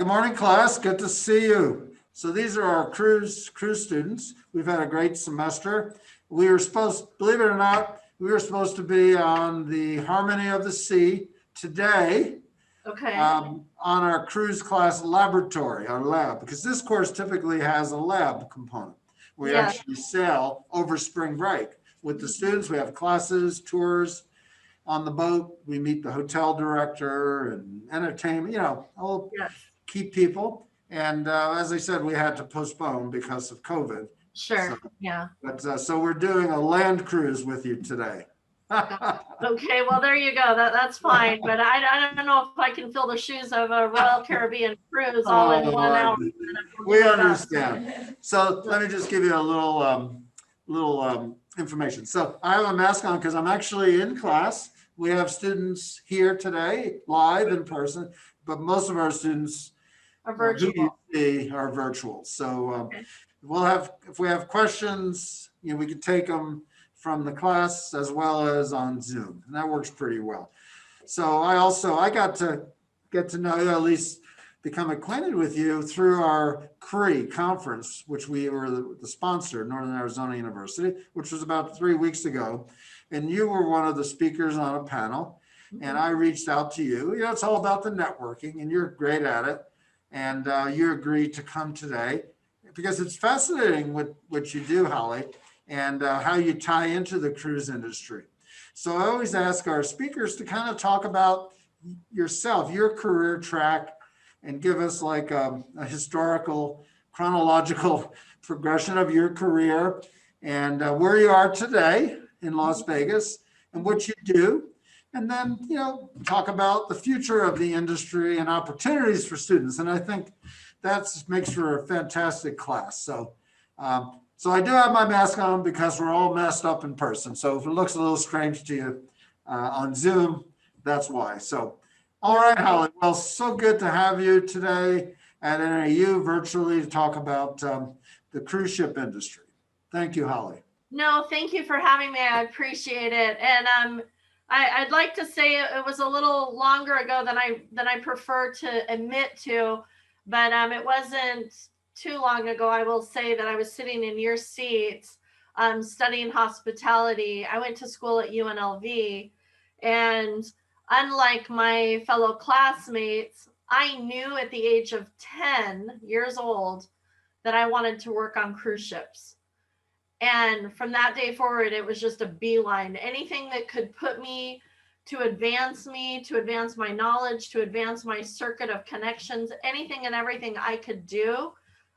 Good morning, class. Good to see you. So these are our cruise students. We've had a great semester. We were supposed, believe it or not, we were supposed to be on the Harmony of the Sea today. Okay. On our cruise class laboratory, our lab, because this course typically has a lab component. We actually sail over spring break with the students. We have classes, tours on the boat. We meet the hotel director and entertainment, all keep people. And as I said, we had to postpone because of COVID. Sure. But so we're doing a land cruise with you today. Okay, well, there you go. That's fine. But I don't know if I can fill the shoes of a Royal Caribbean cruise all in 1 hour. We understand. So let me just give you a little information. So I have a mask on because I'm actually in class. We have students here today, live in person, but most of our students are virtual. Are virtual. So if we have questions, we can take them from the class as well as on Zoom, and that works pretty well. So I got to get to know you, at least become acquainted with you through our CRE conference, which we were the sponsor, Northern Arizona University, which was about 3 weeks ago. And you were one of the speakers on a panel, and I reached out to you. It's all about the networking, and you're great at it. And you agreed to come today because it's fascinating what you do, Holly, and how you tie into the cruise industry. So I always ask our speakers to kind of talk about yourself, your career track, and give us like a historical, chronological progression of your career and where you are today in Las Vegas and what you do. And then, talk about the future of the industry and opportunities for students. And I think that makes for a fantastic class. So I do have my mask on because we're all masked up in person. So if it looks a little strange to you on Zoom, that's why. So, all right, Holly. Well, so good to have you today at NAU virtually to talk about the cruise ship industry. Thank you, Holly. No, thank you for having me. I appreciate it. And I'd like to say it was a little longer ago than I prefer to admit to, but it wasn't too long ago. I will say that I was sitting in your seats studying hospitality. I went to school at UNLV, and unlike my fellow classmates, I knew at the age of 10 years old that I wanted to work on cruise ships. And from that day forward, it was just a beeline. Anything that could put me, to advance my knowledge, to advance my circuit of connections, anything and everything I could do,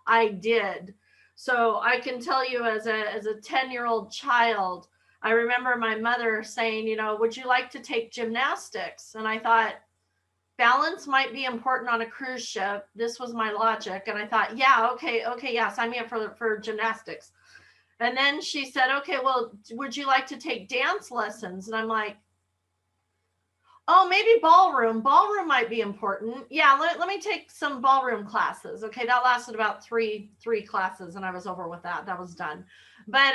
I did. So I can tell you as a 10-year-old child, I remember my mother saying, would you like to take gymnastics? And I thought, balance might be important on a cruise ship. This was my logic. And I thought, yeah, okay, yeah, sign me up for gymnastics. And then she said, okay, well, would you like to take dance lessons? And I'm like, oh, maybe ballroom. Ballroom might be important. Yeah, let me take some ballroom classes. Okay, that lasted about three classes, and I was over with that. That was done. But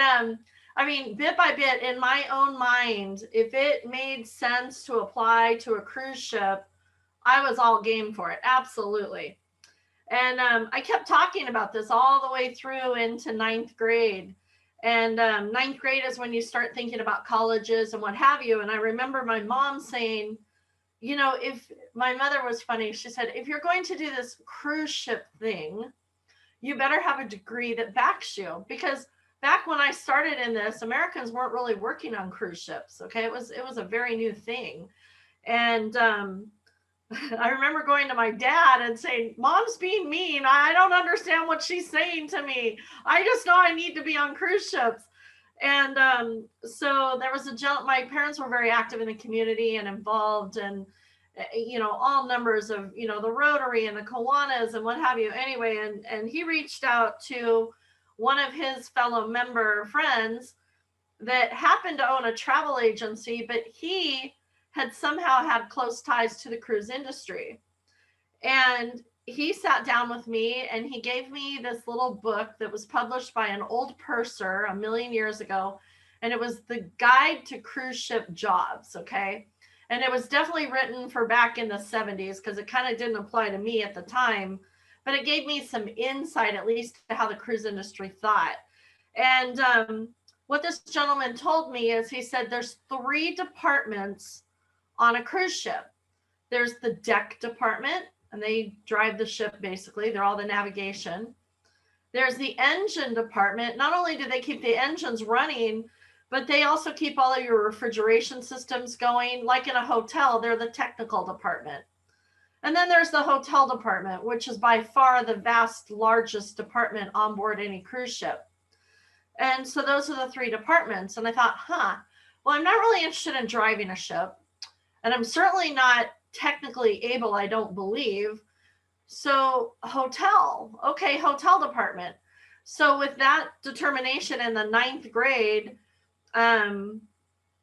bit by bit, in my own mind, if it made sense to apply to a cruise ship, I was all game for it. Absolutely. And I kept talking about this all the way through into 9th grade. And 9th grade is when you start thinking about colleges and what have you. And I remember my mom saying, if my mother was funny, she said, if you're going to do this cruise ship thing, you better have a degree that backs you. Because back when I started in this, Americans weren't really working on cruise ships. Okay, it was a very new thing. And I remember going to my dad and saying, Mom's being mean. I don't understand what she's saying to me. I just know I need to be on cruise ships. And so there was my parents were very active in the community and involved, and all numbers of, the Rotary and the Kiwanis and what have you. Anyway, and he reached out to one of his fellow member friends that happened to own a travel agency, but he had somehow had close ties to the cruise industry. And he sat down with me and he gave me this little book that was published by an old purser 1 million years ago. And it was the Guide to Cruise Ship Jobs. Okay. And it was definitely written for back in the 70s because it kind of didn't apply to me at the time, but it gave me some insight, at least to how the cruise industry thought. And what this gentleman told me is he said there's 3 departments on a cruise ship. There's the deck department, and they drive the ship basically. They're all the navigation. There's the engine department. Not only do they keep the engines running, but they also keep all of your refrigeration systems going. Like in a hotel, they're the technical department. And then there's the hotel department, which is by far the vast largest department on board any cruise ship. And so those are the 3 departments. And I thought, well, I'm not really interested in driving a ship. And I'm certainly not technically able, I don't believe. So hotel, okay, hotel department. So with that determination in the 9th grade,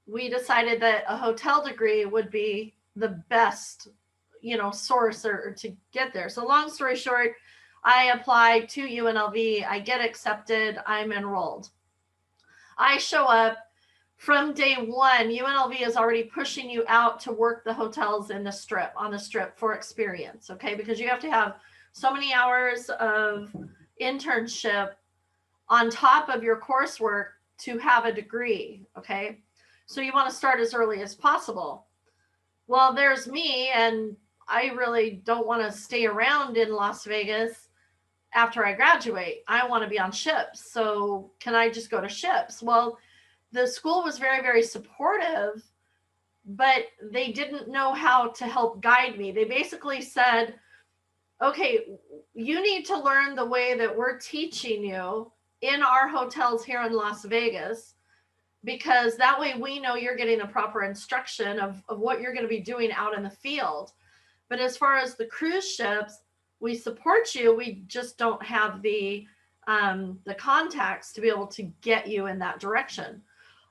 we decided that a hotel degree would be the best, source or to get there. So long story short, I applied to UNLV, I get accepted, I'm enrolled. I show up. From day one, UNLV is already pushing you out to work the hotels on the strip for experience, okay? Because you have to have so many hours of internship on top of your coursework to have a degree, okay? So you want to start as early as possible. Well, there's me, and I really don't want to stay around in Las Vegas after I graduate. I want to be on ships. So can I just go to ships? Well, the school was very, very supportive, but they didn't know how to help guide me. They basically said, okay, you need to learn the way that we're teaching you in our hotels here in Las Vegas, because that way we know you're getting the proper instruction of what you're going to be doing out in the field. But as far as the cruise ships, we support you. We just don't have the contacts to be able to get you in that direction.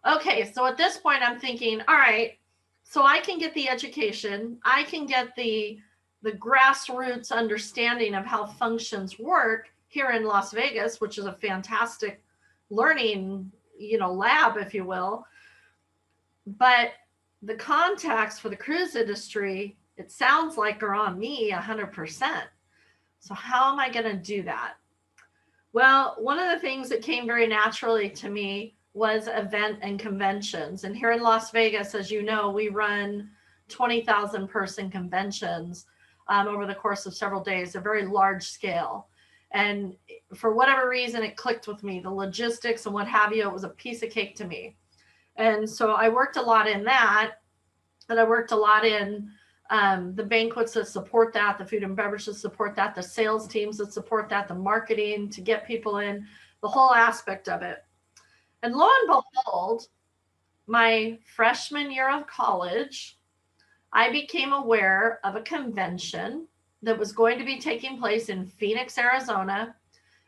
Okay, so at this point I'm thinking, all right, so I can get the education, I can get the grassroots understanding of how functions work here in Las Vegas, which is a fantastic learning, lab, if you will. But the contacts for the cruise industry, it sounds like, are on me 100%. So how am I going to do that? Well, one of the things that came very naturally to me was event and conventions. And here in Las Vegas, as you know, we run 20,000 person conventions over the course of several days, a very large scale. And for whatever reason, it clicked with me, the logistics and what have you, it was a piece of cake to me. And so I worked a lot in that, and I worked a lot in the banquets that support that, the food and beverages that support that, the sales teams that support that, the marketing to get people in, the whole aspect of it. And lo and behold, my freshman year of college, I became aware of a convention that was going to be taking place in Phoenix, Arizona,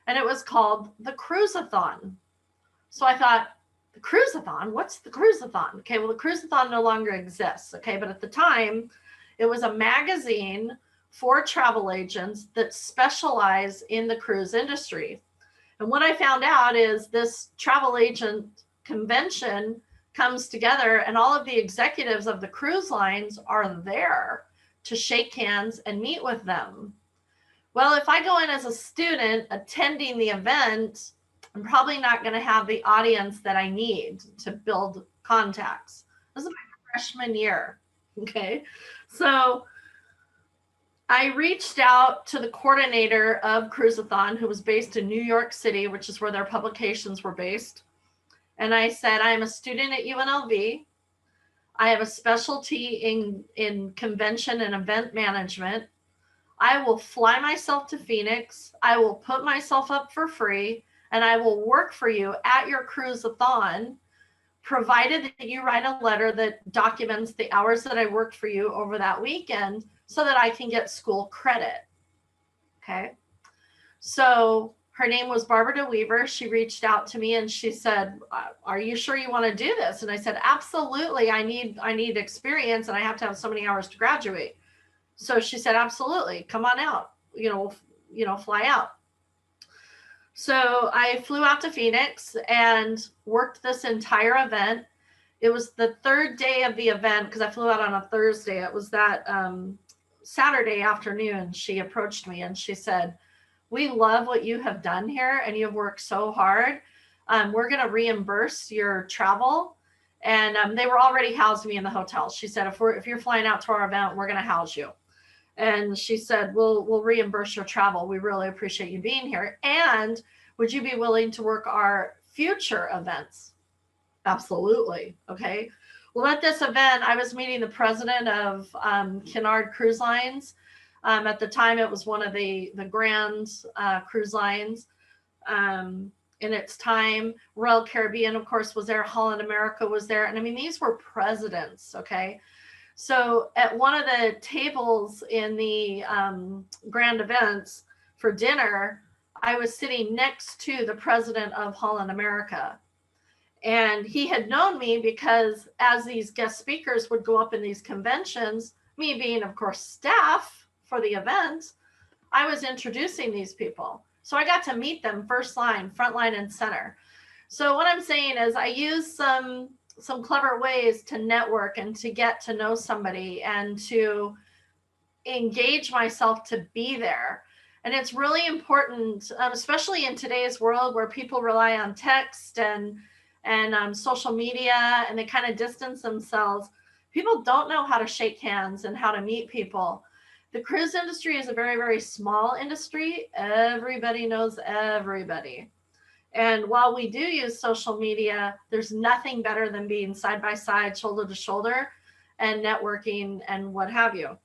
and it was called the Cruiseathon. So I thought, the Cruiseathon? What's the Cruiseathon? Okay, well, the Cruiseathon no longer exists, okay? But at the time, it was a magazine for travel agents that specialize in the cruise industry. And what I found out is this travel agent convention comes together and all of the executives of the cruise lines are there to shake hands and meet with them. Well, if I go in as a student attending the event, I'm probably not going to have the audience that I need to build contacts. This is my freshman year. Okay. So I reached out to the coordinator of Cruiseathon, who was based in New York City, which is where their publications were based. And I said, I'm a student at UNLV. I have a specialty in convention and event management. I will fly myself to Phoenix. I will put myself up for free, and I will work for you at your Cruiseathon, provided that you write a letter that documents the hours that I worked for you over that weekend so that I can get school credit. Okay. So her name was Barbara DeWeaver. She reached out to me and she said, are you sure you want to do this? And I said, absolutely. I need experience, and I have to have so many hours to graduate. So she said, absolutely. Come on out, fly out. So I flew out to Phoenix and worked this entire event. it was the third day of the event, because I flew out on a Thursday. It was that Saturday afternoon, she approached me and she said, "We love what you have done here and you have worked so hard. We're going to reimburse your travel." And they were already housing me in the hotel. She said, if you're flying out to our event, we're going to house you. And she said, we'll reimburse your travel. We really appreciate you being here. And would you be willing to work our future events? Absolutely. Okay. Well, at this event, I was meeting the president of Cunard Cruise Lines. At the time, it was one of the grand cruise lines in its time. Royal Caribbean, of course, was there. Holland America was there. And I mean, these were presidents. Okay. So at one of the tables in the grand events for dinner, I was sitting next to the president of Holland America. And he had known me because as these guest speakers would go up in these conventions, me being, of course, staff for the event, I was introducing these people. So I got to meet them first line, front line, and center. So what I'm saying is I use some clever ways to network and to get to know somebody and to engage myself to be there. And it's really important, especially in today's world where people rely on text and social media, and they kind of distance themselves. People don't know how to shake hands and how to meet people. The cruise industry is a very, very small industry. Everybody knows everybody. And while we do use social media, there's nothing better than being side by side, shoulder to shoulder, and networking and what have you.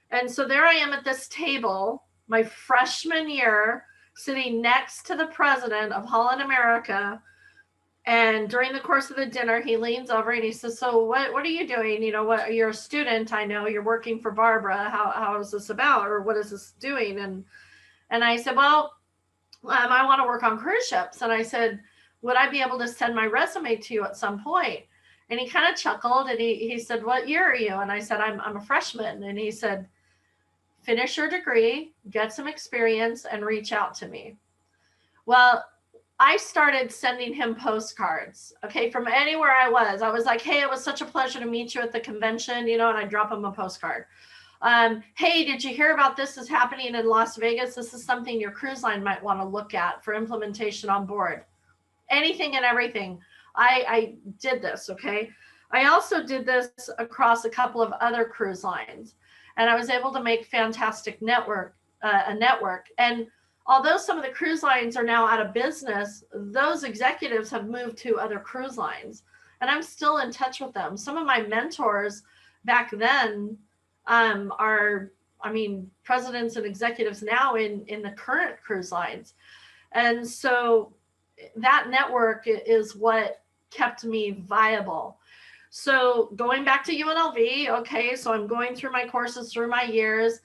And so there I am at this table, my freshman year, sitting next to the president of Holland America. And during the course of the dinner, he leans over and he says, "So what are you doing? You know, you're a student. I know you're working for Barbara. How is this about? Or what is this doing?" And I said, "Well, I want to work on cruise ships." And I said, "Would I be able to send my resume to you at some point?" And he kind of chuckled and he said, "What year are you?" And I said, I'm a freshman. And he said, "Finish your degree, get some experience, and reach out to me." Well, I started sending him postcards, okay, from anywhere I was. I was like, "Hey, it was such a pleasure to meet you at the convention," and I drop him a postcard. "Hey, did you hear about this is happening in Las Vegas? This is something your cruise line might want to look at for implementation on board." Anything and everything. I did this, okay? I also did this across a couple of other cruise lines, and I was able to make fantastic network. And although some of the cruise lines are now out of business, those executives have moved to other cruise lines, and I'm still in touch with them. Some of my mentors back then are, presidents and executives now in the current cruise lines. And so that network is what kept me viable. So going back to UNLV, okay, so I'm going through my courses through my years.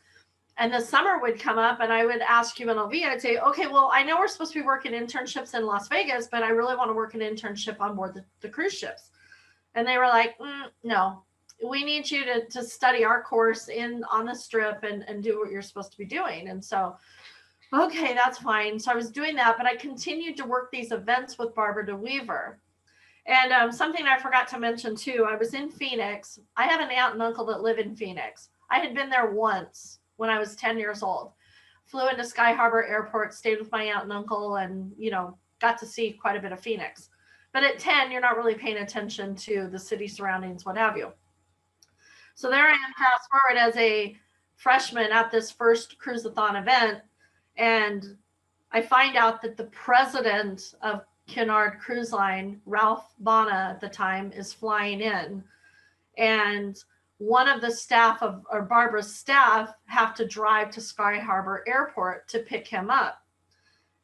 And the summer would come up and I would ask UNLV, I'd say, "Okay, well, I know we're supposed to be working internships in Las Vegas, but I really want to work an internship on board the cruise ships." And they were like, "No, we need you to study our course on the Strip and do what you're supposed to be doing." And so, okay, that's fine. So I was doing that, but I continued to work these events with Barbara DeWeaver. And something I forgot to mention too, I was in Phoenix. I have an aunt and uncle that live in Phoenix. I had been there once when I was 10 years old. Flew into Sky Harbor Airport, stayed with my aunt and uncle, and, got to see quite a bit of Phoenix. But at 10, you're not really paying attention to the city surroundings, what have you. So there I am, fast forward as a freshman at this first cruise-a-thon event, and I find out that the president of Cunard Cruise Line, Ralph Bonna at the time, is flying in. And one of the staff or Barbara's staff have to drive to Sky Harbor Airport to pick him up.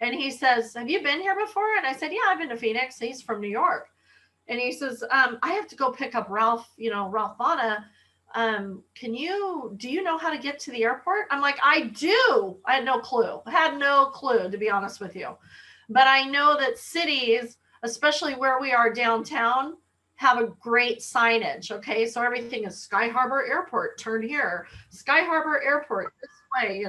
And he says, "Have you been here before?" And I said, "Yeah, I've been to Phoenix." He's from New York. And he says, "I have to go pick up Ralph Bonna. Do you know how to get to the airport?" I'm like, "I do." I had no clue, to be honest with you. But I know that cities, especially where we are downtown, have a great signage. Okay. So everything is Sky Harbor Airport, turn here, Sky Harbor Airport this way,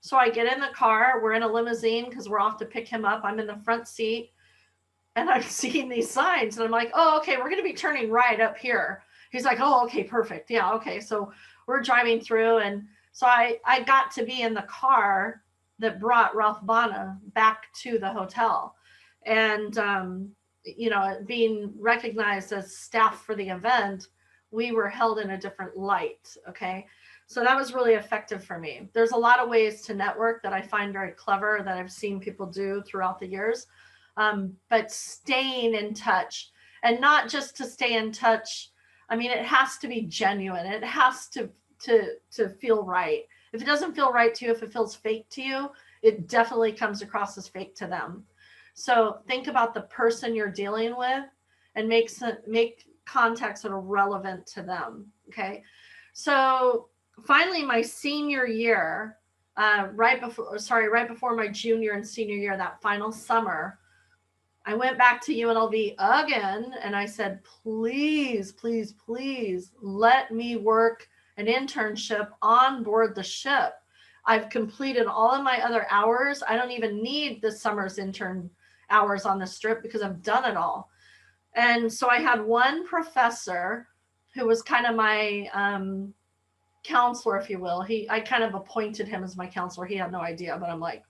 So I get in the car, we're in a limousine because we're off to pick him up. I'm in the front seat. And I'm seeing these signs and I'm like, oh, okay, we're going to be turning right up here. He's like, oh, okay, perfect. Yeah, okay. So we're driving through. And so I got to be in the car that brought Ralph Bana back to the hotel. And, you know, being recognized as staff for the event, we were held in a different light. Okay. So that was really effective for me. There's a lot of ways to network that I find very clever that I've seen people do throughout the years. But staying in touch, and not just to stay in touch. I mean, it has to be genuine. It has to feel right. If it doesn't feel right to you, if it feels fake to you, it definitely comes across as fake to them. So think about the person you're dealing with and make contacts that are relevant to them. Okay. So finally, my senior year, right before my junior and senior year, that final summer, I went back to UNLV again and I said, please, please, please let me work an internship on board the ship. I've completed all of my other hours. I don't even need this summer's intern hours on the strip because I've done it all. And so I had one professor who was kind of my counselor, if you will. I kind of appointed him as my counselor. He had no idea, but I'm like,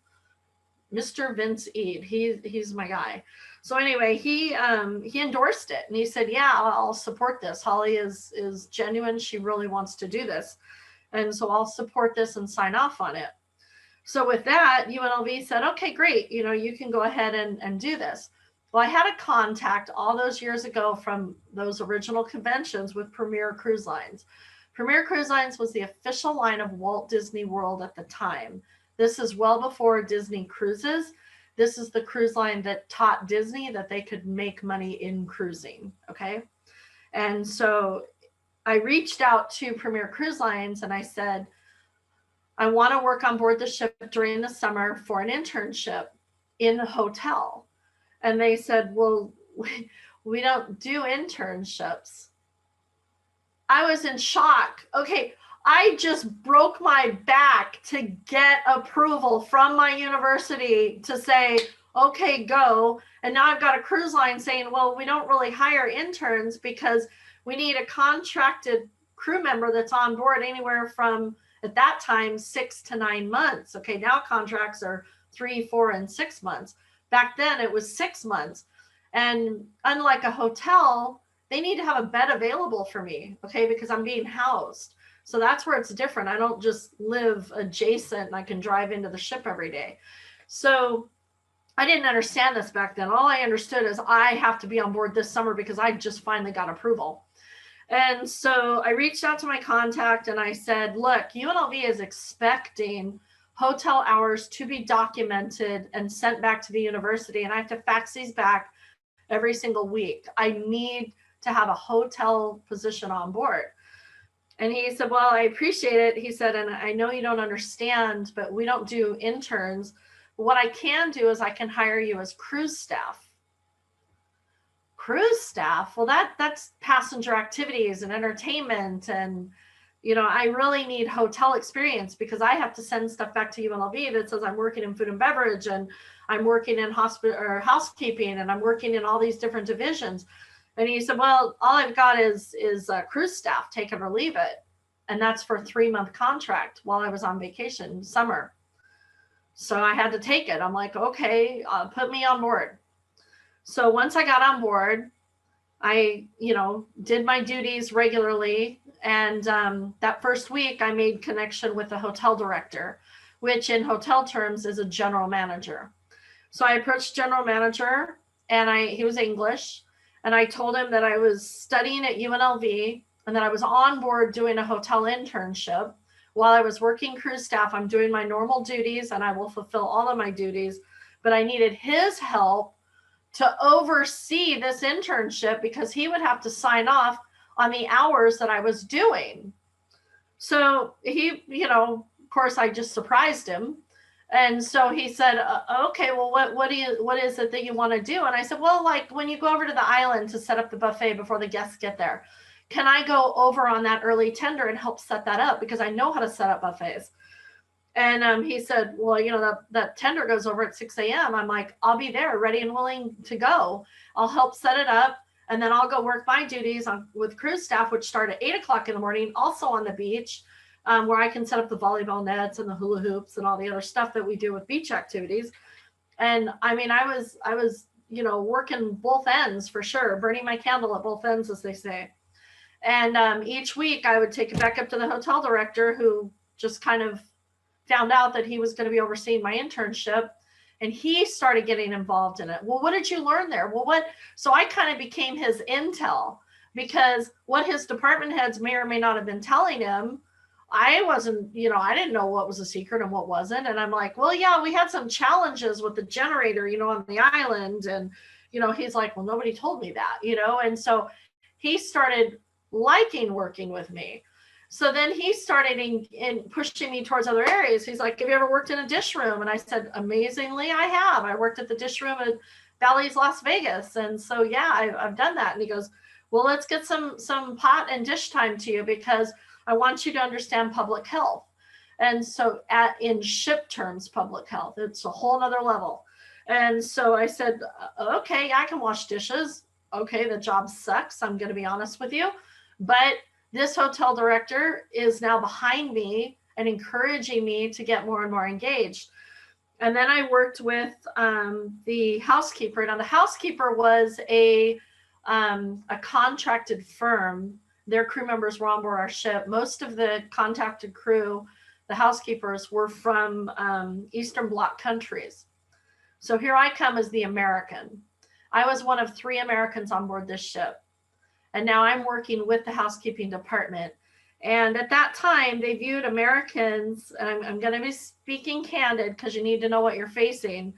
Mr. Vince Eade, he's my guy. So anyway, he endorsed it and he said, yeah, I'll support this. Holly is genuine. She really wants to do this. And so I'll support this and sign off on it. So with that, UNLV said, okay, great. You know, you can go ahead and do this. Well, I had a contact all those years ago from those original conventions with Premier Cruise Lines. Premier Cruise Lines was the official line of Walt Disney World at the time. This is well before Disney Cruises. This is the cruise line that taught Disney that they could make money in cruising. Okay. And so I reached out to Premier Cruise Lines and I said, I want to work on board the ship during the summer for an internship in the hotel. And they said, well, we don't do internships. I was in shock. Okay, I just broke my back to get approval from my university to say, okay, go. And now I've got a cruise line saying, well, we don't really hire interns because we need a contracted crew member that's on board anywhere from, at that time, 6 to 9 months. Okay, now contracts are 3, 4, and 6 months. Back then it was 6 months. And unlike a hotel, they need to have a bed available for me, okay, because I'm being housed. So that's where it's different. I don't just live adjacent and I can drive into the ship every day. So I didn't understand this back then. All I understood is I have to be on board this summer because I just finally got approval. And so I reached out to my contact and I said, look, UNLV is expecting hotel hours to be documented and sent back to the university. And I have to fax these back every single week. I need to have a hotel position on board. And he said, well, I appreciate it. He said, and I know you don't understand, but we don't do interns. What I can do is I can hire you as cruise staff. Cruise staff? Well, that's passenger activities and entertainment. And, you know, I really need hotel experience because I have to send stuff back to UNLV that says I'm working in food and beverage and I'm working in hospital or housekeeping and I'm working in all these different divisions. And he said, well, all I've got is cruise staff, take it or leave it. And that's for a 3-month contract while I was on vacation, summer. So I had to take it. I'm like, okay, put me on board. So once I got on board, I, you know, did my duties regularly. And that first week I made connection with the hotel director, which in hotel terms is a general manager. So I approached general manager and he was English. And I told him that I was studying at UNLV and that I was on board doing a hotel internship. While I was working cruise staff, I'm doing my normal duties and I will fulfill all of my duties. But I needed his help to oversee this internship because he would have to sign off on the hours that I was doing. So he, you know, of course, I just surprised him. And so he said, okay, well, what is it that you want to do? And I said, well, like when you go over to the island to set up the buffet before the guests get there, can I go over on that early tender and help set that up? Because I know how to set up buffets. And he said, well, you know, that tender goes over at 6 a.m. I'm like, I'll be there ready and willing to go. I'll help set it up. And then I'll go work my duties with cruise staff, which start at 8 o'clock in the morning, also on the beach, where I can set up the volleyball nets and the hula hoops and all the other stuff that we do with beach activities. And I mean, I was, you know, working both ends for sure, burning my candle at both ends, as they say. And each week I would take it back up to the hotel director, who just kind of found out that he was going to be overseeing my internship, and he started getting involved in it. Well, what did you learn there? Well, what? So I kind of became his intel, because what his department heads may or may not have been telling him, I wasn't, you know, I didn't know what was a secret and what wasn't. And I'm like, well, yeah, we had some challenges with the generator, you know, on the island. And, you know, he's like, well, nobody told me that, you know? And so he started liking working with me. So then he started in pushing me towards other areas. He's like, have you ever worked in a dish room? And I said, amazingly, I have. I worked at the dish room at Bally's Las Vegas. And so, yeah, I've done that. And he goes, well, let's get some pot and dish time to you, because I want you to understand public health. And so in ship terms, public health, it's a whole nother level. And so I said, okay, I can wash dishes. Okay, the job sucks, I'm going to be honest with you. But this hotel director is now behind me and encouraging me to get more and more engaged. And then I worked with the housekeeper. Now, the housekeeper was a contracted firm. Their crew members were on board our ship. Most of the contacted crew, the housekeepers, were from Eastern Bloc countries. So here I come as the American. I was one of 3 Americans on board this ship. And now I'm working with the housekeeping department. And at that time, they viewed Americans, and I'm going to be speaking candid because you need to know what you're facing.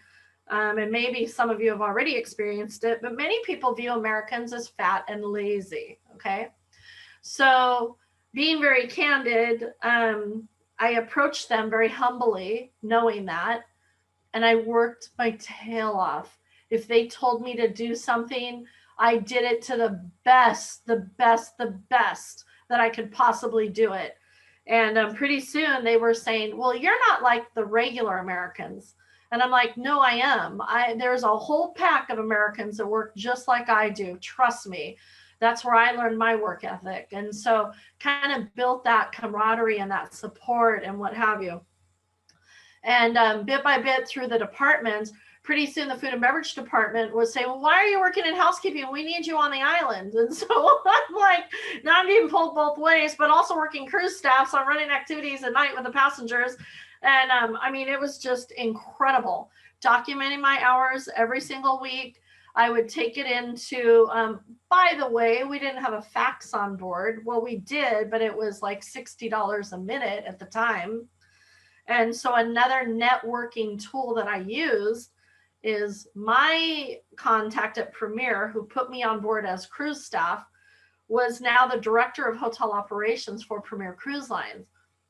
And maybe some of you have already experienced it, but many people view Americans as fat and lazy, okay? So being very candid, I approached them very humbly, knowing that, and I worked my tail off. If they told me to do something, I did it to the best that I could possibly do it. And pretty soon they were saying, well, you're not like the regular Americans. And I'm like, no, I am. There's a whole pack of Americans that work just like I do. Trust me. That's where I learned my work ethic. And so kind of built that camaraderie and that support and what have you. And bit by bit through the departments, pretty soon the food and beverage department would say, well, why are you working in housekeeping? We need you on the island. And so I'm like, now I'm being pulled both ways, but also working cruise staff. So I'm running activities at night with the passengers. And I mean, it was just incredible. Documenting my hours every single week. I would take it into, by the way, we didn't have a fax on board. Well, we did, but it was like $60 a minute at the time. And so another networking tool that I used is my contact at Premier, who put me on board as cruise staff, was now the director of hotel operations for Premier Cruise Lines.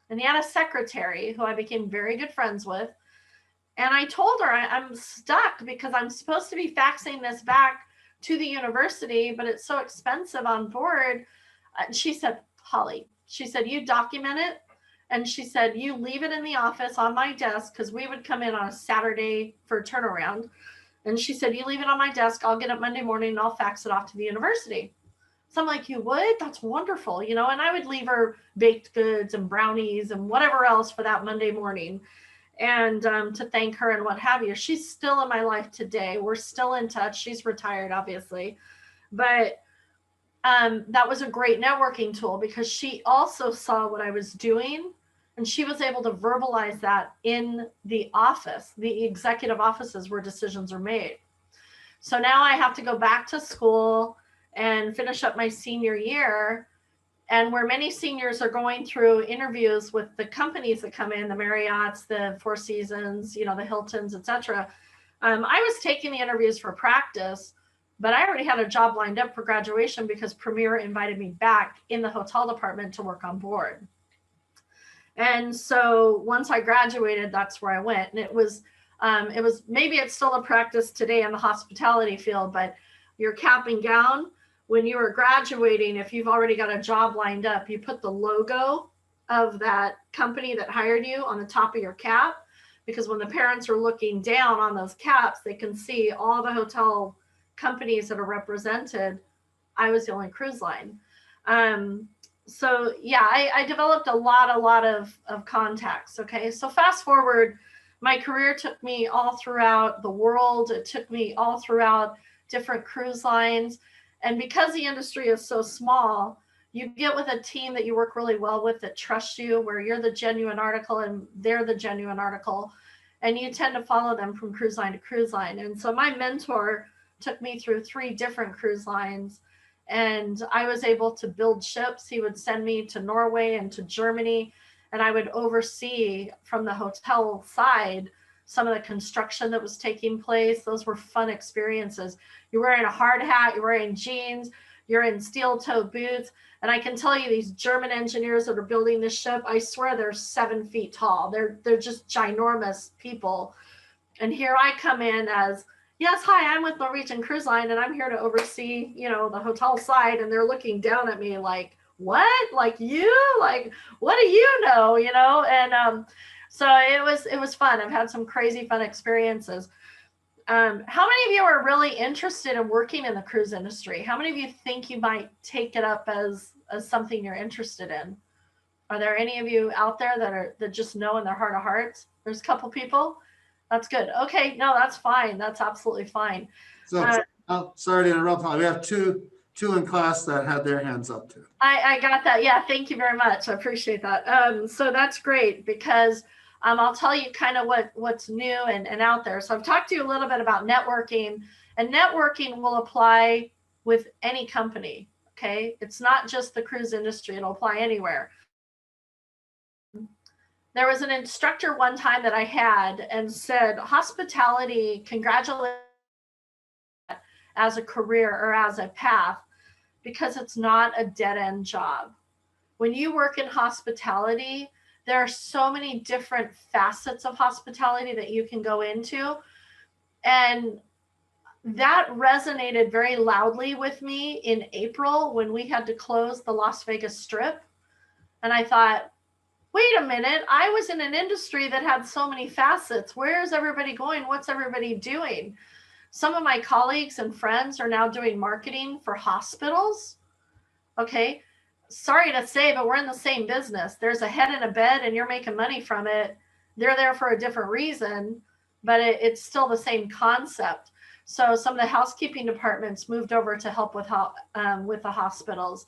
And he had a secretary who I became very good friends with. And I told her, I'm stuck because I'm supposed to be faxing this back to the university, but it's so expensive on board. And she said, Holly, she said, you document it. And she said, you leave it in the office on my desk, because we would come in on a Saturday for a turnaround. And she said, you leave it on my desk. I'll get up Monday morning and I'll fax it off to the university. So I'm like, you would? That's wonderful. You know, and I would leave her baked goods and brownies and whatever else for that Monday morning, and to thank her and what have you. She's still in my life today. We're still in touch. She's retired, obviously. But that was a great networking tool, because she also saw what I was doing. And she was able to verbalize that in the office, the executive offices where decisions are made. So now I have to go back to school and finish up my senior year. And where many seniors are going through interviews with the companies that come in, the Marriotts, the Four Seasons, you know, the Hiltons, etc. I was taking the interviews for practice, but I already had a job lined up for graduation because Premier invited me back in the hotel department to work on board. And so once I graduated, that's where I went. And it was maybe it's still a practice today in the hospitality field, but your cap and gown, when you were graduating, if you've already got a job lined up, you put the logo of that company that hired you on the top of your cap, because when the parents are looking down on those caps, they can see all the hotel companies that are represented. I was the only cruise line. So yeah, I developed a lot of contacts. Okay. So fast forward, my career took me all throughout the world. It took me all throughout different cruise lines. And because the industry is so small, you get with a team that you work really well with that trusts you, where you're the genuine article and they're the genuine article. And you tend to follow them from cruise line to cruise line. And so my mentor took me through 3 different cruise lines, and I was able to build ships. He would send me to Norway and to Germany, and I would oversee from the hotel side some of the construction that was taking place. Those were fun experiences. You're wearing a hard hat, you're wearing jeans, you're in steel toe boots. And I can tell you, these German engineers that are building this ship, I swear they're 7 feet tall. They're just ginormous people. And here I come in as, yes, hi, I'm with Norwegian Cruise Line, and I'm here to oversee, the hotel side. And they're looking down at me like, what? Like you? Like, what do you know? And so it was fun. I've had some crazy fun experiences. How many of you are really interested in working in the cruise industry? How many of you think you might take it up as something you're interested in? Are there any of you out there that just know in their heart of hearts? There's a couple people. That's good. Okay, no, that's fine. That's absolutely fine. So, sorry to interrupt. We have two in class that had their hands up too. I got that. Yeah, thank you very much. I appreciate that. So that's great, because I'll tell you kind of what's new and out there. So I've talked to you a little bit about networking, and networking will apply with any company. Okay, it's not just the cruise industry. It'll apply anywhere. There was an instructor one time that I had and said, hospitality, congratulations as a career or as a path, because it's not a dead-end job. When you work in hospitality, there are so many different facets of hospitality that you can go into. And that resonated very loudly with me in April when we had to close the Las Vegas Strip. And I thought, wait a minute, I was in an industry that had so many facets. Where's everybody going? What's everybody doing? Some of my colleagues and friends are now doing marketing for hospitals. Okay, sorry to say, but we're in the same business. There's a head in a bed and you're making money from it. They're there for a different reason, but it's still the same concept. So some of the housekeeping departments moved over to help with the hospitals.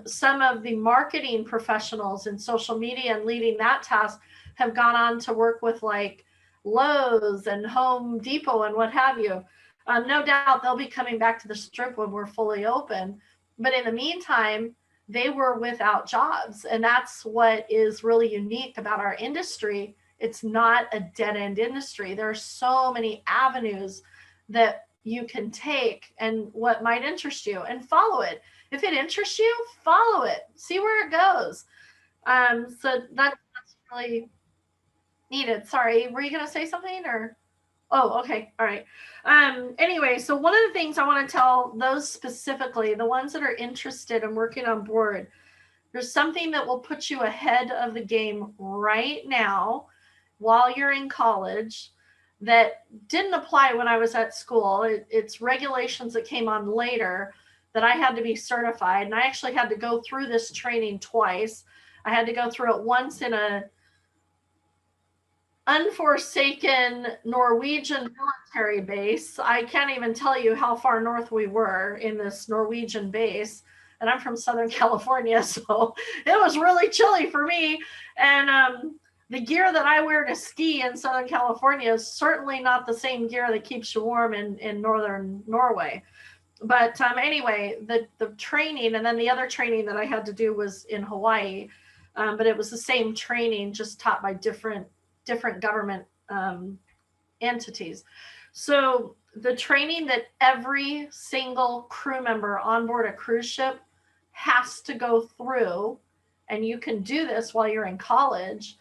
Some of the marketing professionals in social media and leading that task have gone on to work with like Lowe's and Home Depot and what have you. No doubt they'll be coming back to the Strip when we're fully open. But in the meantime, they were without jobs. And that's what is really unique about our industry. It's not a dead-end industry. There are so many avenues that you can take and what might interest you, and follow it. If it interests you, follow it. See where it goes. So that's really needed. Sorry, were you going to say something or? Oh, okay. All right. Anyway, so one of the things I want to tell those specifically, the ones that are interested in working on board, there's something that will put you ahead of the game right now while you're in college that didn't apply when I was at school. It's regulations that came on later that I had to be certified. And I actually had to go through this training twice. I had to go through it once in a unforsaken Norwegian military base. I can't even tell you how far north we were in this Norwegian base. And I'm from Southern California, so it was really chilly for me. And the gear that I wear to ski in Southern California is certainly not the same gear that keeps you warm in northern Norway. But anyway, the training, and then the other training that I had to do was in Hawaii. But it was the same training, just taught by different government entities. So the training that every single crew member on board a cruise ship has to go through, and you can do this while you're in college,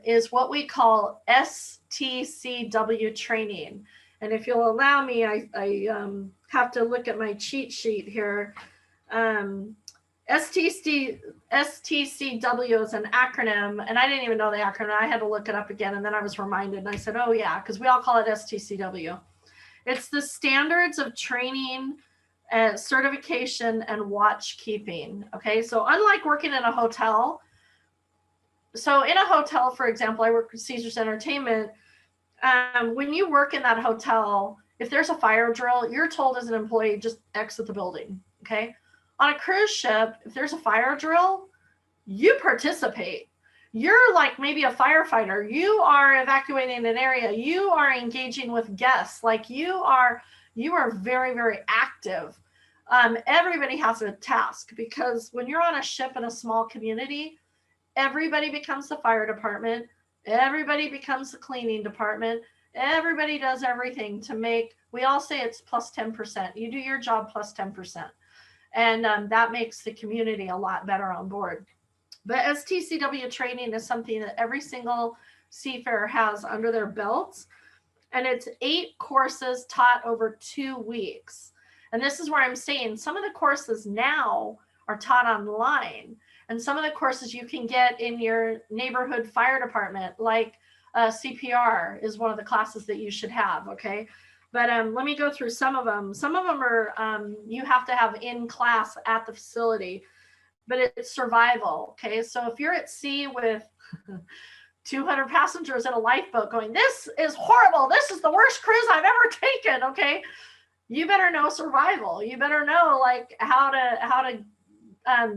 is what we call Stcw training. And if you'll allow me, I have to look at my cheat sheet here. STCW is an acronym, and I didn't even know the acronym. I had to look it up again, and then I was reminded, and I said, oh yeah, because we all call it STCW. It's the Standards of Training, Certification, and Watch Keeping. Okay, so unlike working in a hotel, so in a hotel, for example, I work with Caesars Entertainment. When you work in that hotel, if there's a fire drill, you're told as an employee, just exit the building, okay? On a cruise ship, if there's a fire drill, you participate. You're like maybe a firefighter. You are evacuating an area. You are engaging with guests. Like you are very, very active. Everybody has a task, because when you're on a ship in a small community, everybody becomes the fire department. Everybody becomes the cleaning department. Everybody does everything to make, we all say it's plus 10%. You do your job plus 10%. And that makes the community a lot better on board. But STCW training is something that every single seafarer has under their belts. And it's 8 courses taught over 2 weeks. And this is where I'm saying some of the courses now are taught online. And some of the courses you can get in your neighborhood fire department, like CPR is one of the classes that you should have, okay? But let me go through some of them. Some of them are you have to have in class at the facility, but it's survival, okay? So if you're at sea with 200 passengers in a lifeboat going, this is horrible, this is the worst cruise I've ever taken, okay? You better know survival. You better know like how to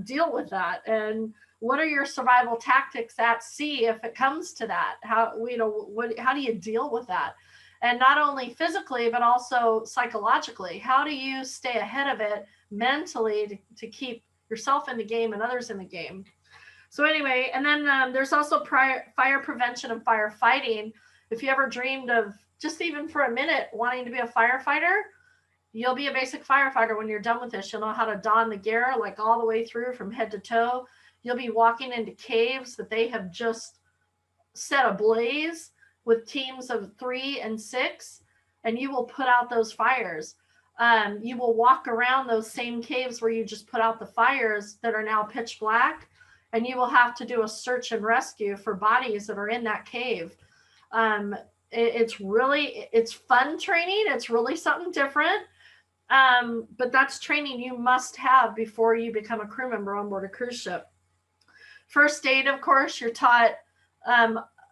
deal with that, and what are your survival tactics at sea if it comes to that? How do you deal with that? And not only physically, but also psychologically. How do you stay ahead of it mentally to keep yourself in the game and others in the game? So anyway, and then there's also fire prevention and firefighting. If you ever dreamed of just even for a minute wanting to be a firefighter, you'll be a basic firefighter when you're done with this. You'll know how to don the gear, like all the way through from head to toe. You'll be walking into caves that they have just set ablaze with teams of 3 and 6, and you will put out those fires. You will walk around those same caves where you just put out the fires that are now pitch black, and you will have to do a search and rescue for bodies that are in that cave. It's fun training. It's really something different. But that's training you must have before you become a crew member on board a cruise ship. First aid, of course, you're taught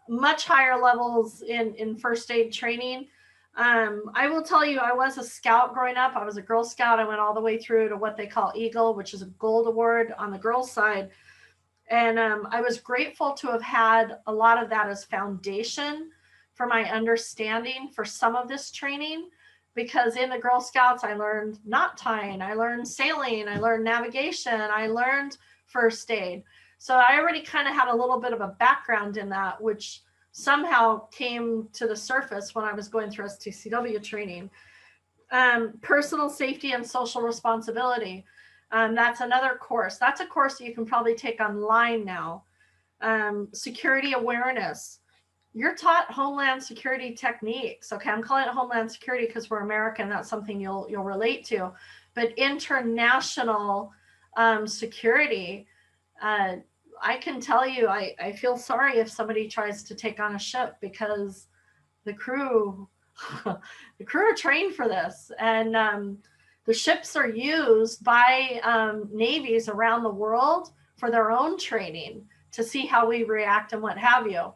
much higher levels in first aid training. I will tell you, I was a scout growing up. I was a Girl Scout. I went all the way through to what they call Eagle, which is a gold award on the girls' side. And I was grateful to have had a lot of that as foundation for my understanding for some of this training. Because in the Girl Scouts, I learned knot tying, I learned sailing, I learned navigation, I learned first aid. So I already kind of had a little bit of a background in that, which somehow came to the surface when I was going through STCW training. Personal safety and social responsibility. That's another course. That's a course that you can probably take online now. Security awareness. You're taught homeland security techniques. Okay, I'm calling it homeland security because we're American. That's something you'll relate to. But international security, I can tell you, I feel sorry if somebody tries to take on a ship, because the crew are trained for this, and the ships are used by navies around the world for their own training to see how we react and what have you.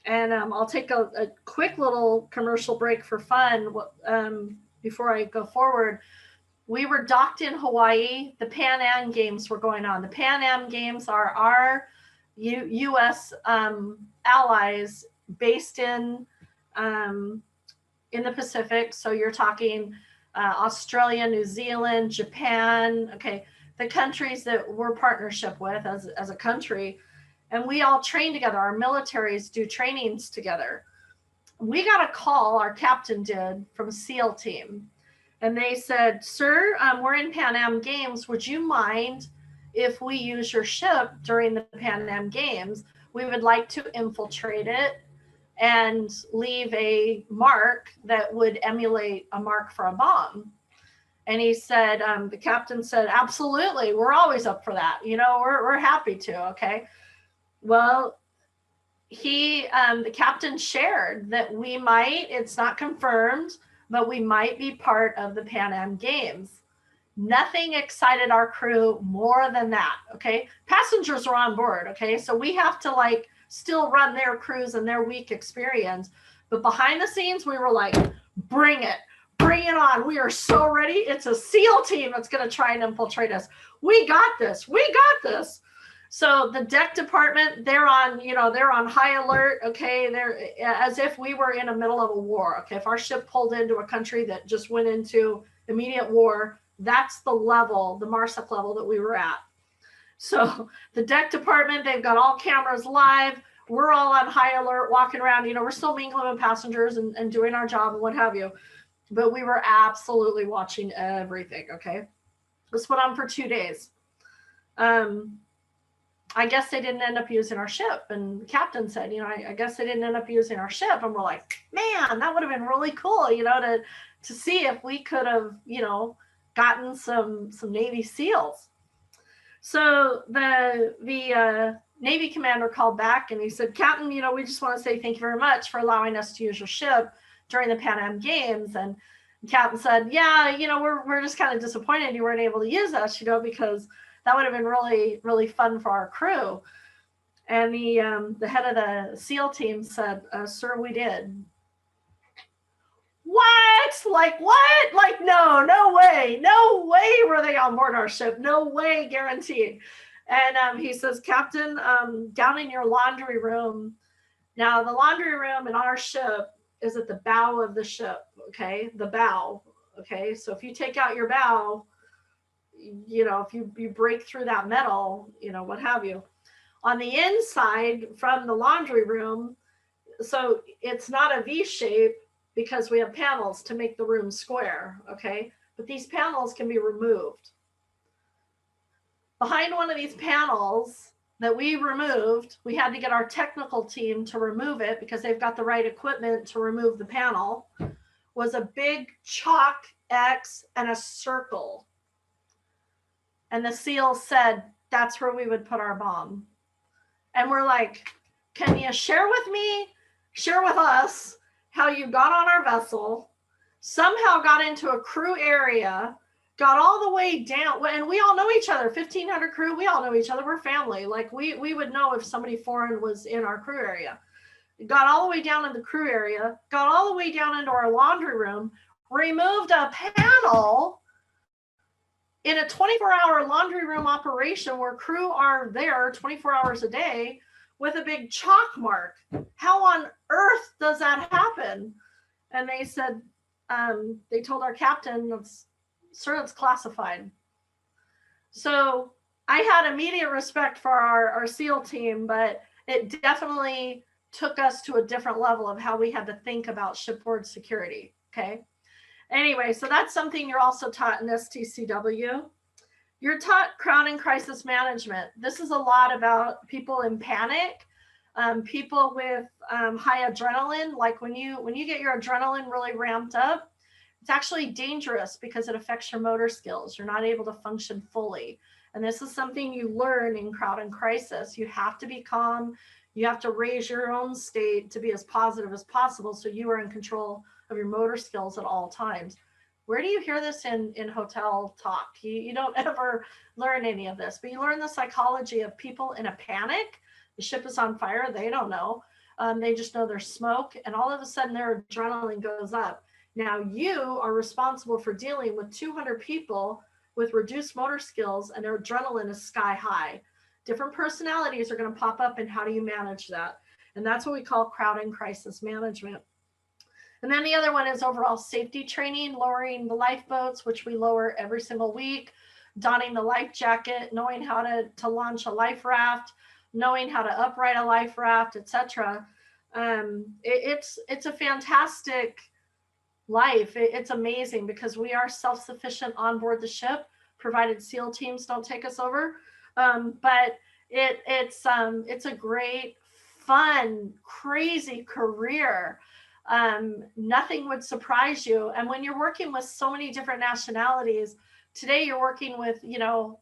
And I'll take a quick little commercial break for fun before I go forward. We were docked in Hawaii. The Pan Am Games were going on. The Pan Am Games are our U.S. Allies based in the Pacific. So you're talking Australia, New Zealand, Japan. Okay, the countries that we're partnership with as a country. And we all train together. Our militaries do trainings together. We got a call, our captain did, from a SEAL team. And they said, sir, we're in Pan Am Games. Would you mind if we use your ship during the Pan Am Games? We would like to infiltrate it and leave a mark that would emulate a mark for a bomb. And he said, the captain said, absolutely, we're always up for that. You know, we're happy to. Okay. Well, the captain shared that we might, it's not confirmed, but we might be part of the Pan Am Games. Nothing excited our crew more than that. Okay. Passengers are on board. Okay. So we have to like still run their cruise and their week experience. But behind the scenes, we were like, bring it on. We are so ready. It's a SEAL team that's going to try and infiltrate us. We got this. So the deck department, they're on high alert. Okay. They're as if we were in the middle of a war. Okay. If our ship pulled into a country that just went into immediate war, that's the level, the MARSEC level that we were at. So the deck department, they've got all cameras live. We're all on high alert, walking around. You know, we're still mingling with passengers and doing our job and what have you. But we were absolutely watching everything. Okay. This went on for 2 days. I guess they didn't end up using our ship. And the captain said, you know, I guess they didn't end up using our ship. And we're like, man, that would have been really cool, you know, to see if we could have, you know, gotten some Navy SEALs. So the Navy commander called back and he said, Captain, you know, we just want to say thank you very much for allowing us to use your ship during the Pan Am Games. And the captain said, yeah, you know, we're just kind of disappointed you weren't able to use us, you know, because that would have been really, really fun for our crew. And the head of the SEAL team said, sir, we did. What? Like what? Like, no way were they on board our ship. No way, guaranteed. And he says, Captain, down in your laundry room. Now, the laundry room in our ship is at the bow of the ship, okay? The bow, okay? So if you take out your bow, you know, if you break through that metal, you know, what have you. On the inside from the laundry room, so it's not a V shape, because we have panels to make the room square, okay? But these panels can be removed. Behind one of these panels that we removed, we had to get our technical team to remove it because they've got the right equipment to remove the panel, was a big chalk X and a circle. And the SEAL said, that's where we would put our bomb. And we're like, can you share with us, how you got on our vessel, somehow got into a crew area, got all the way down, and we all know each other, 1,500 crew, we all know each other, we're family. Like we would know if somebody foreign was in our crew area. Got all the way down in the crew area, got all the way down into our laundry room, removed a panel in a 24-hour laundry room operation where crew are there 24 hours a day with a big chalk mark. How on earth does that happen? And they said, they told our captain, sir, it's classified. So I had immediate respect for our SEAL team, but it definitely took us to a different level of how we had to think about shipboard security, okay? Anyway, so that's something you're also taught in STCW. You're taught crowd and crisis management. This is a lot about people in panic, people with high adrenaline. Like when you get your adrenaline really ramped up, it's actually dangerous because it affects your motor skills. You're not able to function fully. And this is something you learn in crowd and crisis. You have to be calm. You have to raise your own state to be as positive as possible so you are in control of your motor skills at all times. Where do you hear this in hotel talk? You don't ever learn any of this, but you learn the psychology of people in a panic. The ship is on fire. They don't know. They just know there's smoke, and all of a sudden their adrenaline goes up. Now you are responsible for dealing with 200 people with reduced motor skills, and their adrenaline is sky high. Different personalities are going to pop up, and how do you manage that? And that's what we call crowd and crisis management. And then the other one is overall safety training, lowering the lifeboats, which we lower every single week, donning the life jacket, knowing how to launch a life raft, knowing how to upright a life raft, etc. It's a fantastic life. It's amazing because we are self-sufficient on board the ship, provided SEAL teams don't take us over. But it's a great, fun, crazy career. Nothing would surprise you. And when you're working with so many different nationalities, today you're working with,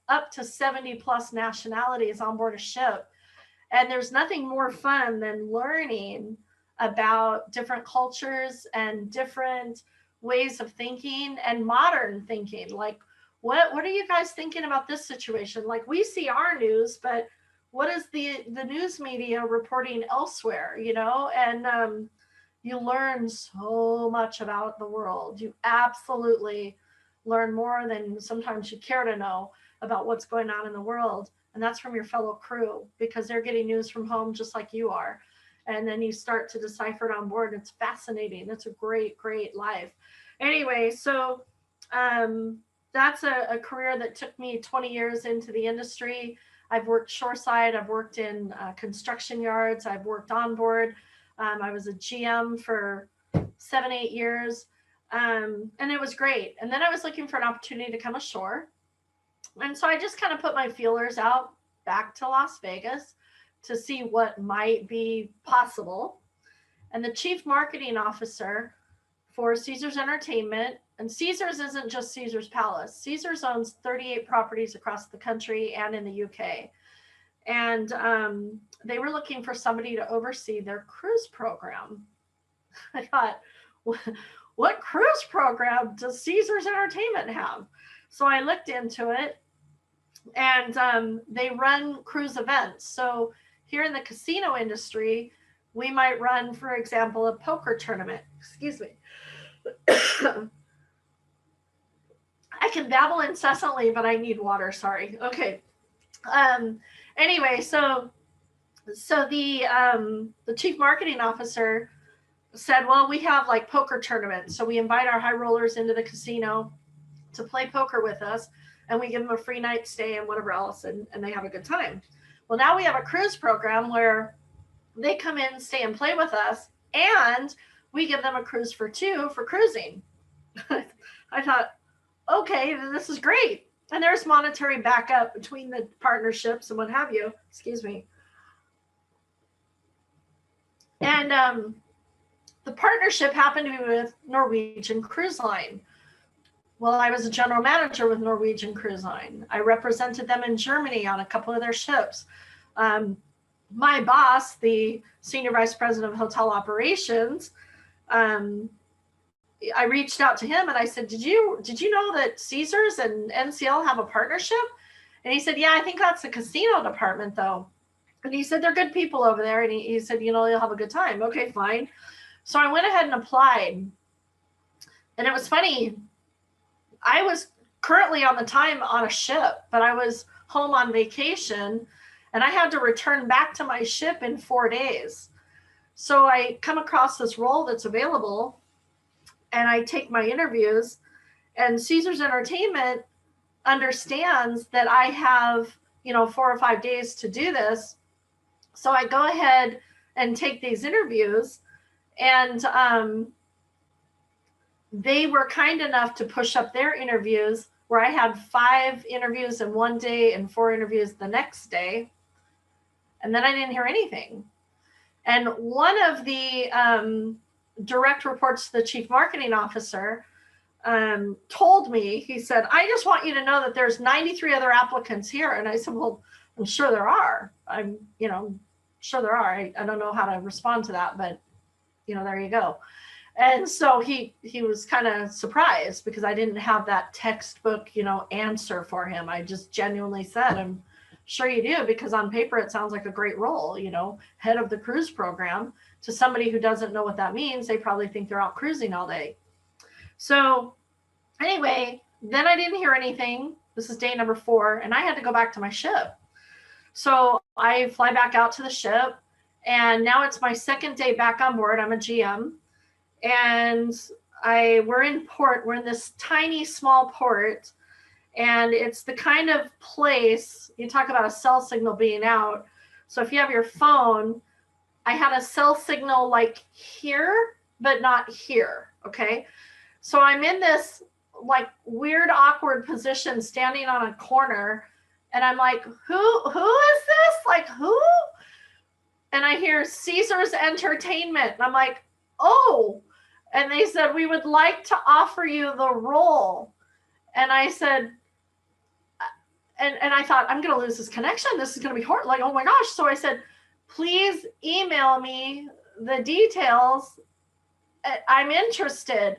up to 70 plus nationalities on board a ship. And there's nothing more fun than learning about different cultures and different ways of thinking and modern thinking. Like, what are you guys thinking about this situation? Like, we see our news, but what is the news media reporting elsewhere, And you learn so much about the world. You absolutely learn more than sometimes you care to know about what's going on in the world. And that's from your fellow crew, because they're getting news from home just like you are. And then you start to decipher it on board. It's fascinating. It's a great, great life. Anyway, so that's a career that took me 20 years into the industry. I've worked shoreside. I've worked in construction yards. I've worked on board. I was a GM for 7-8 years. And it was great. And then I was looking for an opportunity to come ashore. And so I just kind of put my feelers out back to Las Vegas to see what might be possible. And the chief marketing officer for Caesars Entertainment, and Caesars isn't just Caesars Palace. Caesars owns 38 properties across the country and in the UK. And they were looking for somebody to oversee their cruise program. I thought, what cruise program does Caesars Entertainment have? So I looked into it, and they run cruise events. So here in the casino industry, we might run, for example, a poker tournament. Excuse me. I can babble incessantly, but I need water. Sorry. Okay. Anyway, so the chief marketing officer said, well, we have like poker tournaments. So we invite our high rollers into the casino to play poker with us, and we give them a free night stay and whatever else, and they have a good time. Well, now we have a cruise program where they come in, stay and play with us, and we give them a cruise for 2 for cruising. I thought, okay, this is great. And there's monetary backup between the partnerships and what have you. Excuse me. And the partnership happened to be with Norwegian Cruise Line. Well, I was a general manager with Norwegian Cruise Line. I represented them in Germany on a couple of their ships. My boss, the senior vice president of hotel operations, I reached out to him and I said, did you know that Caesars and NCL have a partnership? And he said, yeah, I think that's the casino department though. And he said, they're good people over there. And he said, you'll have a good time. Okay, fine. So I went ahead and applied. And it was funny. I was currently on the time on a ship, but I was home on vacation and I had to return back to my ship in 4 days. So I come across this role that's available and I take my interviews, and Caesars Entertainment understands that I have, 4 or 5 days to do this. So I go ahead and take these interviews, and they were kind enough to push up their interviews, where I had 5 interviews in one day and 4 interviews the next day. And then I didn't hear anything. And one of the direct reports to the chief marketing officer told me, he said, I just want you to know that there's 93 other applicants here. And I said, well, I'm sure there are. I'm sure there are. I don't know how to respond to that, but there you go. And so he was kind of surprised because I didn't have that textbook, answer for him. I just genuinely said, I'm sure you do, because on paper it sounds like a great role, head of the cruise program. To somebody who doesn't know what that means, they probably think they're out cruising all day. So anyway, then I didn't hear anything. This is day number 4, and I had to go back to my ship. So I fly back out to the ship, and now it's my second day back on board. I'm a GM, and we're in port. We're in this tiny, small port, and it's the kind of place, you talk about a cell signal being out. So if you have your phone, I had a cell signal like here, but not here, okay? So I'm in this like weird, awkward position standing on a corner, and I'm like, who is this? Like, who? And I hear Caesars Entertainment, and I'm like, oh, and they said, we would like to offer you the role. And I said, and I thought, I'm going to lose this connection. This is going to be horrible. Like, oh my gosh. So I said, please email me the details. I'm interested.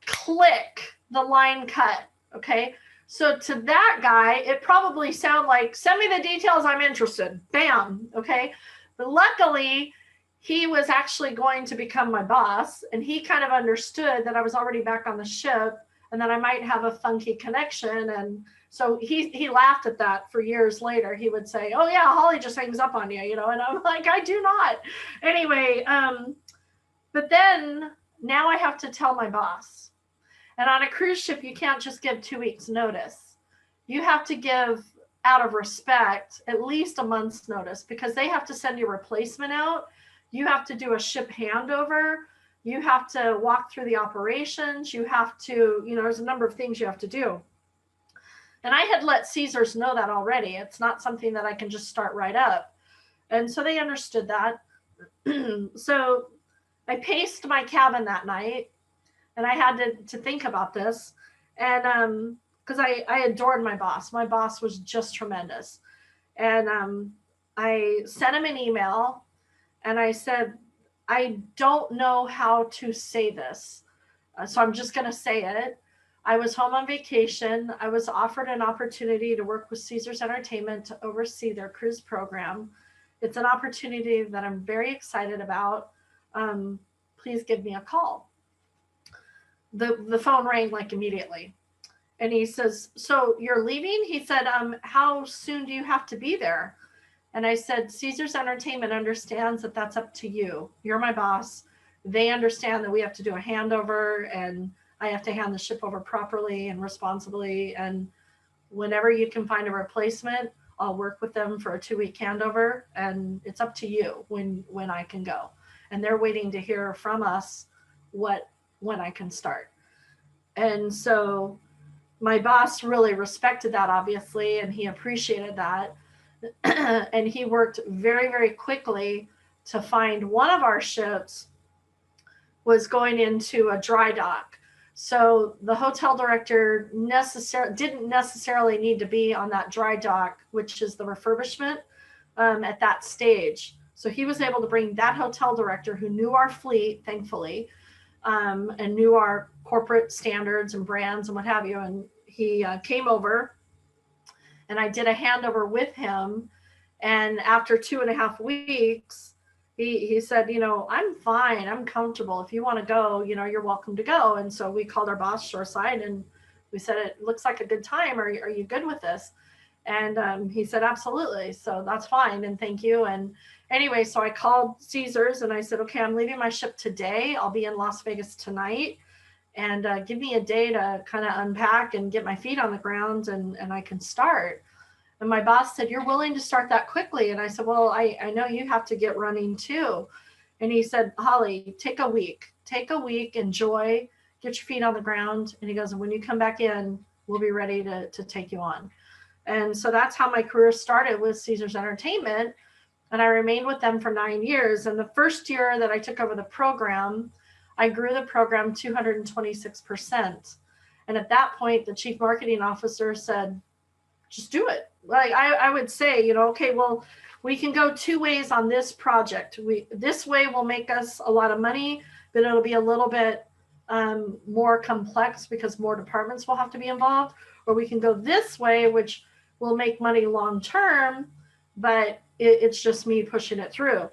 Click, the line cut. Okay. So to that guy, it probably sounded like, send me the details. I'm interested. Bam. Okay. But luckily, he was actually going to become my boss, and he kind of understood that I was already back on the ship and that I might have a funky connection. And so he laughed at that for years later. He would say, oh yeah, Holly just hangs up on you, you know, and I'm like, I do not. Anyway, but then now I have to tell my boss. And on a cruise ship, you can't just give 2 weeks notice. You have to give, out of respect, at least a month's notice, because they have to send your replacement out. You have to do a ship handover. You have to walk through the operations. You have to, you know, there's a number of things you have to do. And I had let Caesars know that already. It's not something that I can just start right up. And so they understood that. So I paced my cabin that night, and I had to think about this. And because I adored my boss. My boss was just tremendous. And I sent him an email, and I said, I don't know how to say this, so I'm just going to say it. I was home on vacation. I was offered an opportunity to work with Caesars Entertainment to oversee their cruise program. It's an opportunity that I'm very excited about. Please give me a call. The phone rang like immediately. And he says, so you're leaving? He said, how soon do you have to be there? And I said, Caesars Entertainment understands that that's up to you. You're my boss. They understand that we have to do a handover, and I have to hand the ship over properly and responsibly. And whenever you can find a replacement, I'll work with them for a 2-week handover, and it's up to you when I can go. And they're waiting to hear from us when I can start. And so my boss really respected that, obviously, and he appreciated that. And he worked very, very quickly to find one of our ships was going into a dry dock. So the hotel director didn't necessarily need to be on that dry dock, which is the refurbishment, at that stage. So he was able to bring that hotel director who knew our fleet, thankfully, and knew our corporate standards and brands and what have you. And he came over, and I did a handover with him. And after 2.5 weeks, he said, you know, I'm fine. I'm comfortable. If you want to go, you know, you're welcome to go. And so we called our boss shoreside, and we said, it looks like a good time. Are you good with this? And he said, absolutely. So that's fine. And thank you. And anyway, so I called Caesars, and I said, okay, I'm leaving my ship today. I'll be in Las Vegas tonight. And give me a day to kind of unpack and get my feet on the ground, and I can start. And my boss said, you're willing to start that quickly? And I said, well, I know you have to get running too. And he said, Holly, take a week, enjoy, get your feet on the ground. And he goes, and when you come back in, we'll be ready to take you on. And so that's how my career started with Caesars Entertainment. And I remained with them for 9 years. And the first year that I took over the program, I grew the program 226%. And at that point, the chief marketing officer said, just do it. Like I would say, you know, okay, well, we can go 2 ways on this project. This way will make us a lot of money, but it'll be a little bit more complex because more departments will have to be involved. Or we can go this way, which will make money long term, but it's just me pushing it through.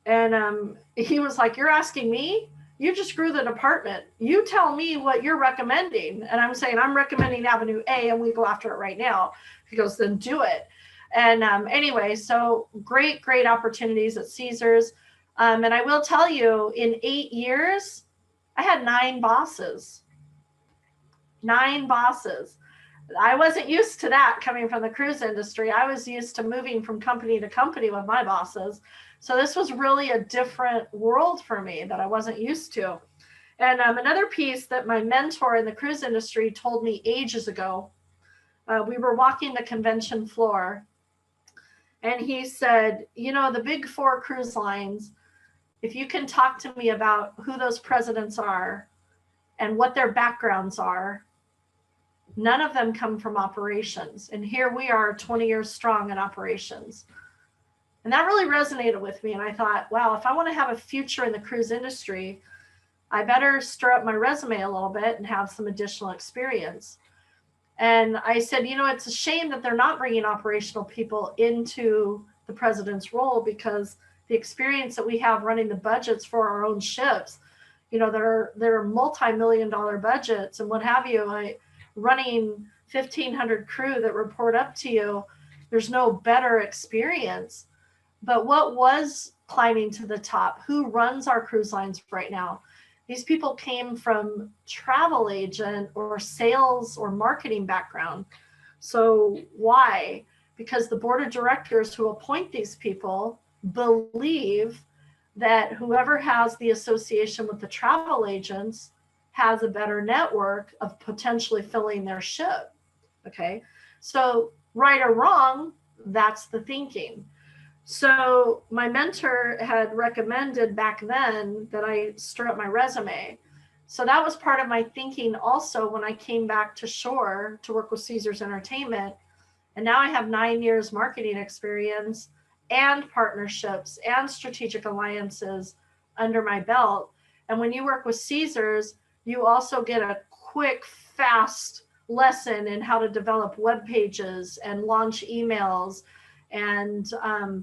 And he was like, you're asking me? You just grew the department. You tell me what you're recommending. And I'm saying, I'm recommending Avenue A, and we go after it right now. He goes, then do it. And anyway, so great opportunities at Caesars. And I will tell you, in 8 years, I had 9 bosses. 9 bosses. I wasn't used to that coming from the cruise industry. I was used to moving from company to company with my bosses. So this was really a different world for me that I wasn't used to. And another piece that my mentor in the cruise industry told me ages ago, we were walking the convention floor, and he said, you know, the big 4 cruise lines, if you can talk to me about who those presidents are and what their backgrounds are, none of them come from operations. And here we are 20 years strong in operations. And that really resonated with me. And I thought, wow, if I want to have a future in the cruise industry, I better stir up my resume a little bit and have some additional experience. And I said, you know, it's a shame that they're not bringing operational people into the president's role, because the experience that we have running the budgets for our own ships, you know, they're multi-million-dollar budgets and what have you, like running 1,500 crew that report up to you, there's no better experience. But what was climbing to the top? Who runs our cruise lines right now? These people came from travel agent or sales or marketing background. So why? Because the board of directors who appoint these people believe that whoever has the association with the travel agents has a better network of potentially filling their ship. Okay. So right or wrong, that's the thinking. So my mentor had recommended back then that I stir up my resume. So that was part of my thinking also when I came back to shore to work with Caesars Entertainment. And now I have 9 years marketing experience and partnerships and strategic alliances under my belt. And when you work with Caesars, you also get a quick, fast lesson in how to develop web pages and launch emails and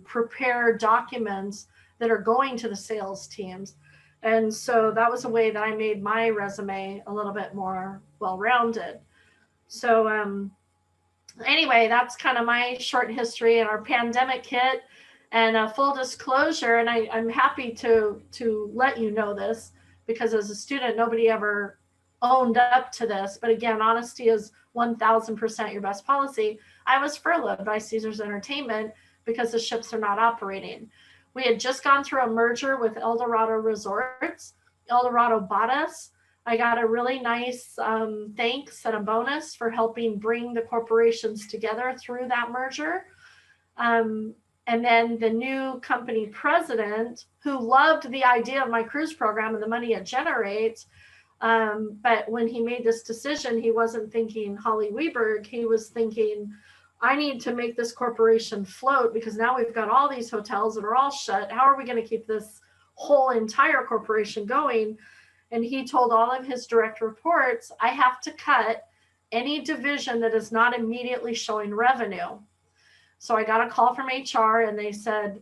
prepare documents that are going to the sales teams. And so that was a way that I made my resume a little bit more well-rounded. So anyway, that's kind of my short history, and our pandemic hit. And full disclosure, and I'm happy to let you know this, because as a student, nobody ever owned up to this. But again, honesty is 1,000% your best policy. I was furloughed by Caesars Entertainment because the ships are not operating. We had just gone through a merger with Eldorado Resorts. Eldorado bought us. I got a really nice thanks and a bonus for helping bring the corporations together through that merger. And then the new company president, who loved the idea of my cruise program and the money it generates, but when he made this decision, he wasn't thinking Holly Weberg. He was thinking, I need to make this corporation float, because now we've got all these hotels that are all shut. How are we going to keep this whole entire corporation going? And he told all of his direct reports, I have to cut any division that is not immediately showing revenue. So I got a call from HR and they said,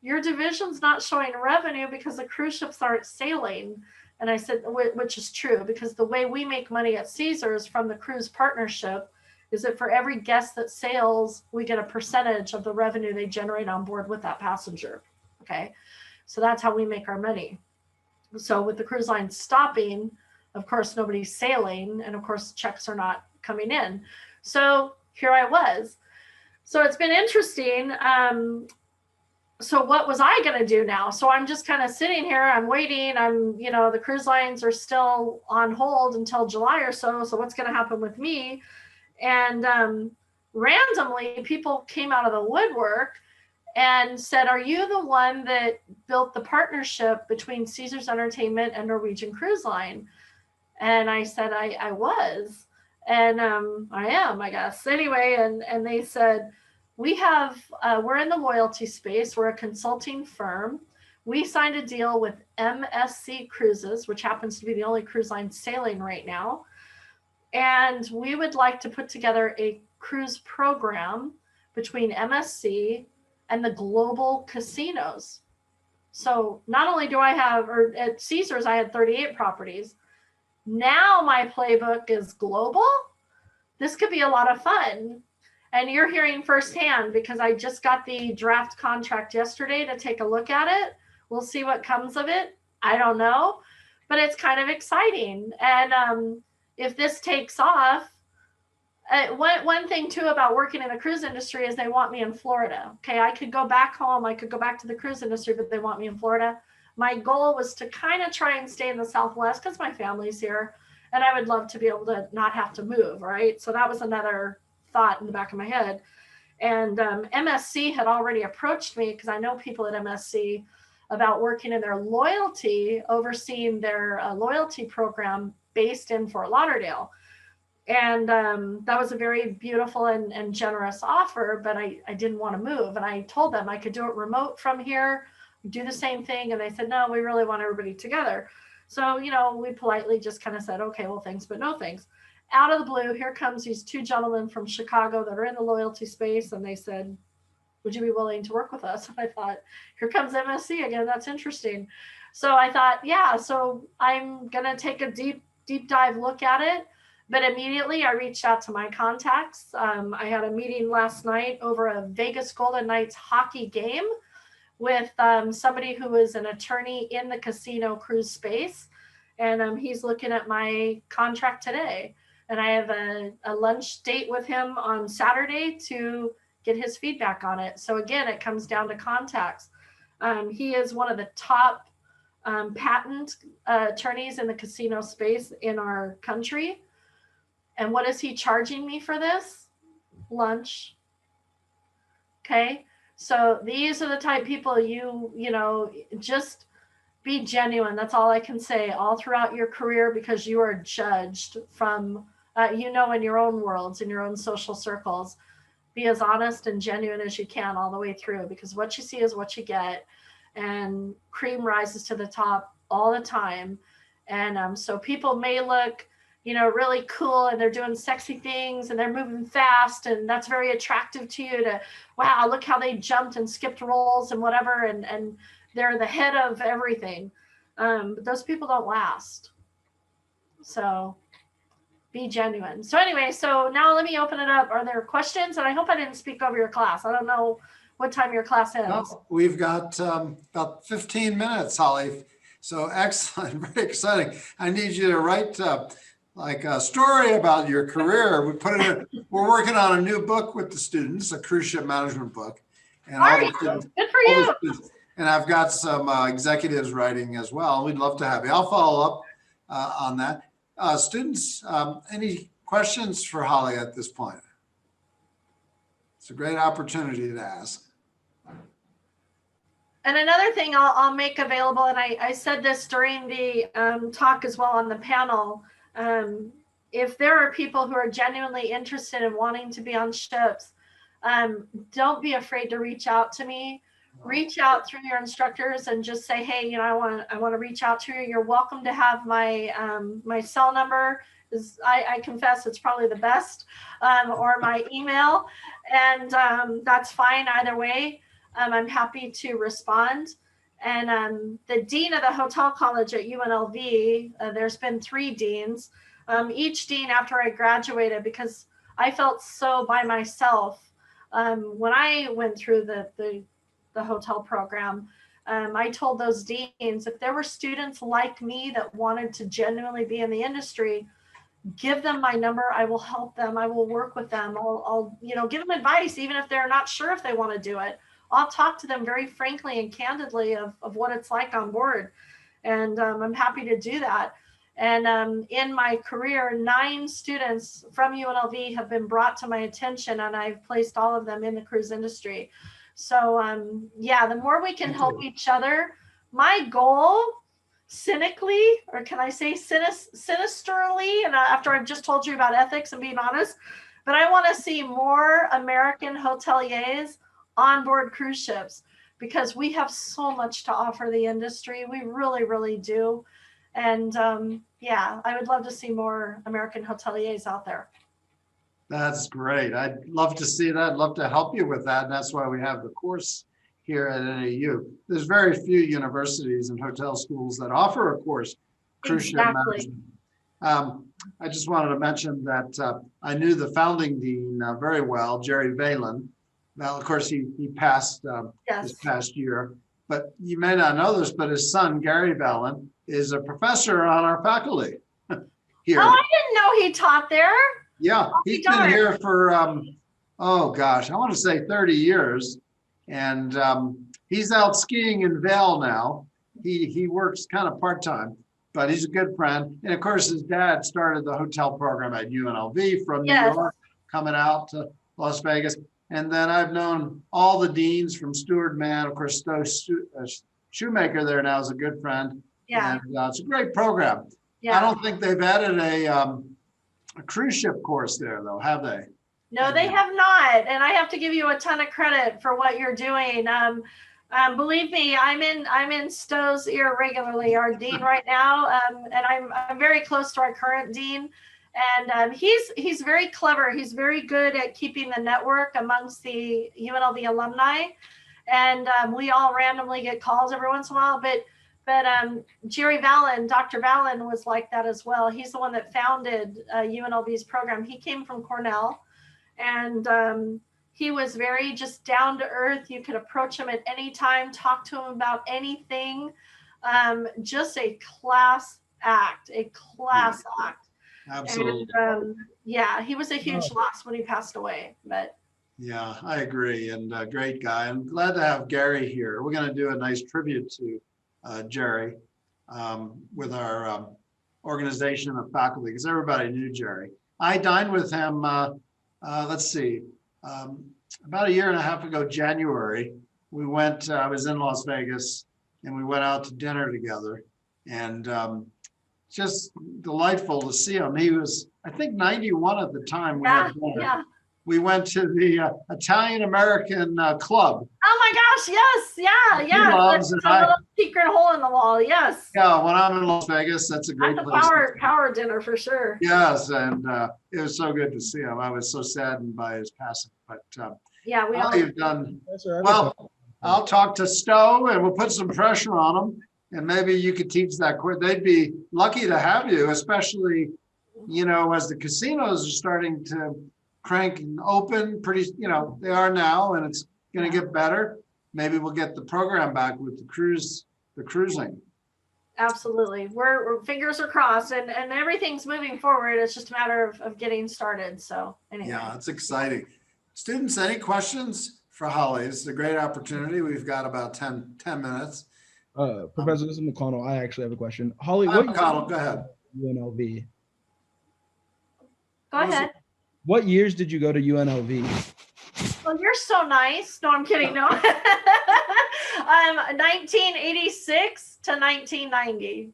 your division's not showing revenue because the cruise ships aren't sailing. And I said, which is true, because the way we make money at Caesars from the cruise partnership is that for every guest that sails, we get a percentage of the revenue they generate on board with that passenger. Okay. So that's how we make our money. So with the cruise line stopping, of course, nobody's sailing. And of course, checks are not coming in. So here I was. So it's been interesting. So what was I going to do now? So I'm just kind of sitting here. I'm waiting. The cruise lines are still on hold until July or so. So what's going to happen with me? And randomly, people came out of the woodwork and said, are you the one that built the partnership between Caesars Entertainment and Norwegian Cruise Line? And I said, I was. And I am, I guess. Anyway, and they said, we're in the loyalty space. We're a consulting firm. We signed a deal with MSC Cruises, which happens to be the only cruise line sailing right now. And we would like to put together a cruise program between MSC and the global casinos. So not only do I have, or at Caesars, I had 38 properties. Now my playbook is global. This could be a lot of fun. And you're hearing firsthand, because I just got the draft contract yesterday to take a look at it. We'll see what comes of it. I don't know, but it's kind of exciting. And if this takes off, one thing too about working in the cruise industry is they want me in Florida. Okay, I could go back home. I could go back to the cruise industry, but they want me in Florida. My goal was to kind of try and stay in the Southwest because my family's here, and I would love to be able to not have to move, right? So that was another thought in the back of my head. And MSC had already approached me, because I know people at MSC, about working in their loyalty, overseeing their loyalty program based in Fort Lauderdale. And that was a very beautiful and generous offer, but I didn't want to move. And I told them I could do it remote from here, do the same thing. And they said, no, we really want everybody together. So, you know, we politely just kind of said, okay, well, thanks, but no thanks. Out of the blue, here comes these two gentlemen from Chicago that are in the loyalty space. And they said, would you be willing to work with us? And I thought, here comes MSC again. That's interesting. So I thought, yeah, so I'm going to take a deep dive look at it. But immediately I reached out to my contacts. I had a meeting last night over a Vegas Golden Knights hockey game with somebody who is an attorney in the casino cruise space. And he's looking at my contract today. And I have a lunch date with him on Saturday to get his feedback on it. So again, it comes down to contacts. He is one of the top patent attorneys in the casino space in our country. And what is he charging me for this? Lunch. Okay. So these are the type of people you know, just be genuine. That's all I can say all throughout your career, because you are judged from, you know, in your own worlds, in your own social circles. Be as honest and genuine as you can all the way through, because what you see is what you get, and cream rises to the top all the time. And so people may look, you know, really cool, and they're doing sexy things and they're moving fast, and that's very attractive to you to, wow, look how they jumped and skipped rolls and whatever, and they're the head of everything. But those people don't last. So be genuine. So anyway, so now let me open it up. Are there questions? And I hope I didn't speak over your class. I don't know what time your class ends. No, we've got about 15 minutes, Holly. So excellent, very exciting. I need you to write like a story about your career. We're working on a new book with the students, a cruise ship management book. And all the students, good for you. And I've got some executives writing as well. We'd love to have you. I'll follow up on that. Students, any questions for Holly at this point? It's a great opportunity to ask. And another thing I'll make available, and I said this during the talk as well on the panel, if there are people who are genuinely interested in wanting to be on ships, don't be afraid to reach out to me. Reach out through your instructors and just say, hey, you know, I want to reach out to you. You're welcome to have my my cell number. I confess it's probably the best, or my email, and that's fine either way. I'm happy to respond. And the dean of the hotel college at UNLV, there's been 3 deans. Each dean after I graduated, because I felt so by myself when I went through the hotel program. I told those deans, if there were students like me that wanted to genuinely be in the industry, give them my number. I will help them. I will work with them. I'll you know, give them advice, even if they're not sure if they want to do it. I'll talk to them very frankly and candidly of what it's like on board. And I'm happy to do that. And in my career, 9 students from UNLV have been brought to my attention, and I've placed all of them in the cruise industry. So yeah, the more we can help each other, my goal, cynically, or can I say sinisterly, and after I've just told you about ethics and being honest, but I want to see more American hoteliers on board cruise ships, because we have so much to offer the industry. We really, really do. And yeah, I would love to see more American hoteliers out there. That's great. I'd love to see that. I'd love to help you with that. And that's why we have the course here at NAU. There's very few universities and hotel schools that offer a course, cruise ship management. I just wanted to mention that I knew the founding dean very well, Jerry Valen. Well, of course, he passed this past year, but you may not know this, but his son, Gary Valen, is a professor on our faculty here. Oh, I didn't know he taught there. Yeah, he's been here for, oh gosh, I want to say 30 years. And he's out skiing in Vail now. He works kind of part-time, but he's a good friend. And of course, his dad started the hotel program at UNLV from New York, coming out to Las Vegas. And then I've known all the deans from Steward Mann, of course, Shoemaker there now is a good friend. Yeah. And it's a great program. Yeah. I don't think they've added a cruise ship course there, though, have they? No, they have not, and I have to give you a ton of credit for what you're doing. Believe me, I'm in Stowe's ear regularly, our dean right now, and I'm very close to our current dean, and he's very clever. He's very good at keeping the network amongst the UNLV alumni, and we all randomly get calls every once in a while, but Jerry Vallon, Dr. Vallon was like that as well. He's the one that founded UNLV's program. He came from Cornell, and he was very just down to earth. You could approach him at any time, talk to him about anything. Just a class act. Absolutely. And yeah, he was a huge loss when he passed away. But yeah, I agree. And great guy. I'm glad to have Gary here. We're going to do a nice tribute to Jerry with our organization of faculty, because everybody knew Jerry. I dined with him, let's see, about a year and a half ago, January. We went, I was in Las Vegas, and we went out to dinner together, and just delightful to see him. He was, I think, 91 at the time we had dinner. Yeah. We went to the Italian-American club. Oh my gosh, yes, yeah. That's a little secret hole in the wall, yes. Yeah, when I'm in Las Vegas, that's a great place. Power dinner for sure. Yes, and it was so good to see him. I was so saddened by his passing, but yeah, we all you've done well. I'll talk to Stowe, and we'll put some pressure on them, and maybe you could teach that course. They'd be lucky to have you, especially, you know, as the casinos are starting to crank and open pretty, you know, they are now, and it's going to get better. Maybe we'll get the program back with the cruising. Absolutely. We're fingers are crossed, and everything's moving forward. It's just a matter of getting started. So anyway. Yeah, it's exciting. Students, any questions for Holly? It's a great opportunity. We've got about 10 minutes. Professor McConnell, I actually have a question. Holly, McConnell, go ahead. UNLV. Go ahead. What years did you go to UNLV? Well, you're so nice. No, I'm kidding. No. 1986 to 1990.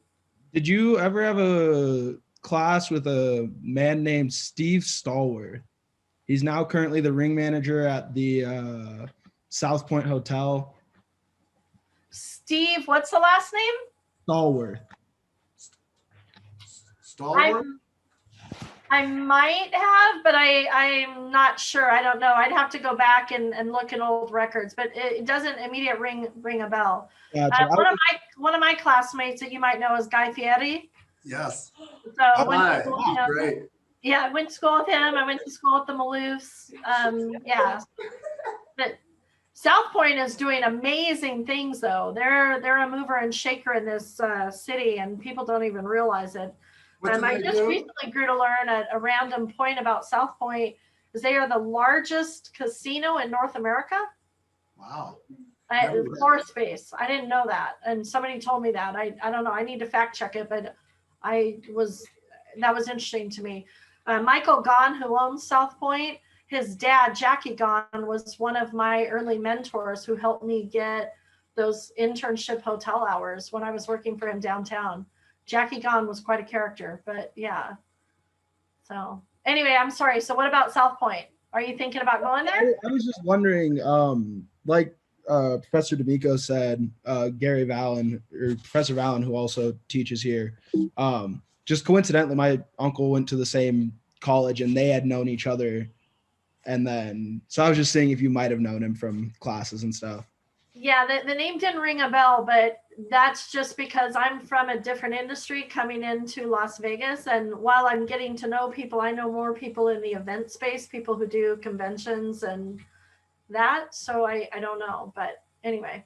Did you ever have a class with a man named Steve Stallworth? He's now currently the ring manager at the South Point Hotel. Steve, what's the last name? Stallworth. I might have, but I'm not sure. I don't know. I'd have to go back and look at old records, but it doesn't immediately ring a bell. Gotcha. One of my classmates that you might know is Guy Fieri. Yes. So great. Yeah, I went to school with him. I went to school at the Maloofs. Yeah. But South Point is doing amazing things, though. They're a mover and shaker in this city, and people don't even realize it. I just recently grew to learn a random point about South Point is they are the largest casino in North America. Wow. Floor space. I didn't know that. And somebody told me that. I don't know. I need to fact check it, but that was interesting to me. Michael Gahn, who owns South Point, his dad, Jackie Gahn, was one of my early mentors who helped me get those internship hotel hours when I was working for him downtown. Jackie Gahn was quite a character, but yeah. So anyway, I'm sorry. So what about South Point? Are you thinking about going there? I was just wondering, like Professor DeMicco said, Gary Vallon, or Professor Vallon, who also teaches here, just coincidentally, my uncle went to the same college and they had known each other. And then, so I was just saying if you might have known him from classes and stuff. Yeah, the name didn't ring a bell, but that's just because I'm from a different industry coming into Las Vegas. And while I'm getting to know people, I know more people in the event space, people who do conventions and that. So I don't know. But anyway,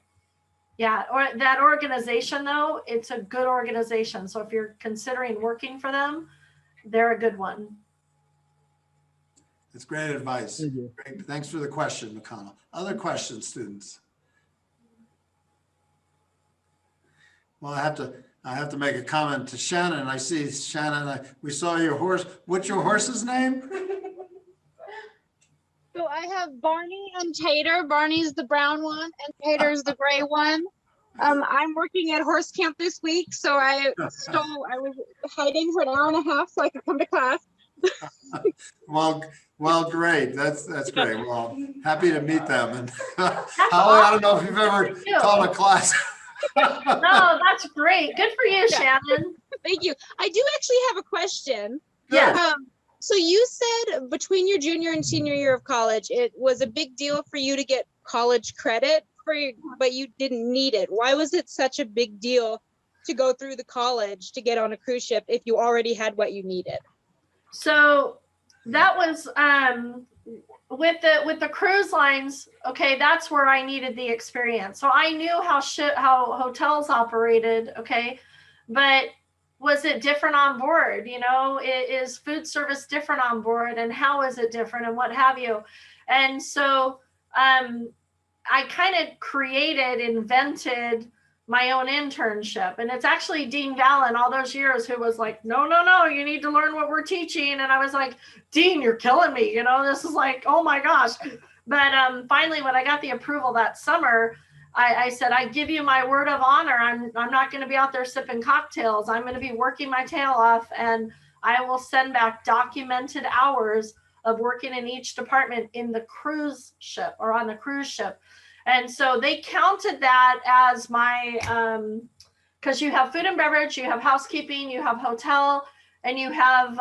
yeah, or that organization, though, it's a good organization. So if you're considering working for them, they're a good one. It's great advice. Thank you. Great. Thanks for the question, McConnell. Other questions, students? Well, I have to make a comment to Shannon. I see Shannon. We saw your horse. What's your horse's name? So I have Barney and Tater. Barney's the brown one, and Tater's the gray one. I'm working at horse camp this week, so I was hiding for an hour and a half so I could come to class. Well, great. That's great. Well, happy to meet them. And That's Holly, I don't know if awesome. you've Good ever for you. taught a class. No, that's great. Good for you, Yeah. Shannon. Thank you. I do actually have a question. Yeah. So you said between your junior and senior year of college, it was a big deal for you to get college credit but you didn't need it. Why was it such a big deal to go through the college to get on a cruise ship if you already had what you needed? So that was with the cruise lines. Okay, that's where I needed the experience. So I knew how hotels operated. Okay, but was it different on board? You know, is food service different on board, and how is it different, and what have you? And so I kind of invented my own internship. And it's actually Dean Vallon all those years who was like, no, you need to learn what we're teaching. And I was like, Dean, you're killing me. You know, this is like, oh my gosh. But finally, when I got the approval that summer, I said, I give you my word of honor. I'm not going to be out there sipping cocktails. I'm going to be working my tail off, and I will send back documented hours of working in each department in the cruise ship or on the cruise ship. And so they counted that as my, because you have food and beverage, you have housekeeping, you have hotel, and you have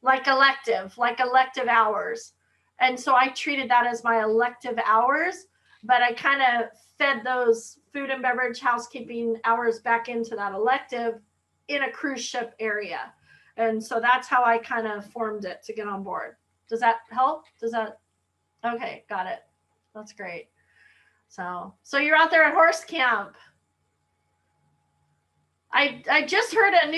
like elective hours. And so I treated that as my elective hours, but I kind of fed those food and beverage housekeeping hours back into that elective in a cruise ship area. And so that's how I kind of formed it to get on board. Does that help? Okay, got it. That's great. So you're out there at horse camp. I just heard a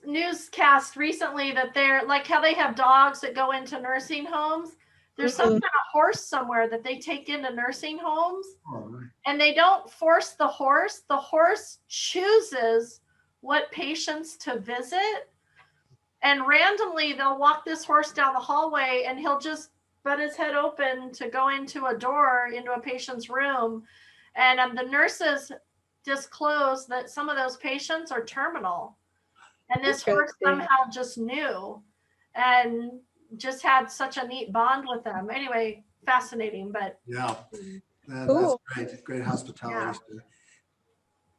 newscast recently that they're like how they have dogs that go into nursing homes. There's some kind of horse somewhere that they take into nursing homes, and they don't force the horse. The horse chooses what patients to visit, and randomly they'll walk this horse down the hallway, and he'll just butt his head open to go into a door into a patient's room, and the nurses disclose that some of those patients are terminal, and this horse somehow just knew and just had such a neat bond with them. Anyway, fascinating. But yeah, Cool. that's great hospitality. Yeah.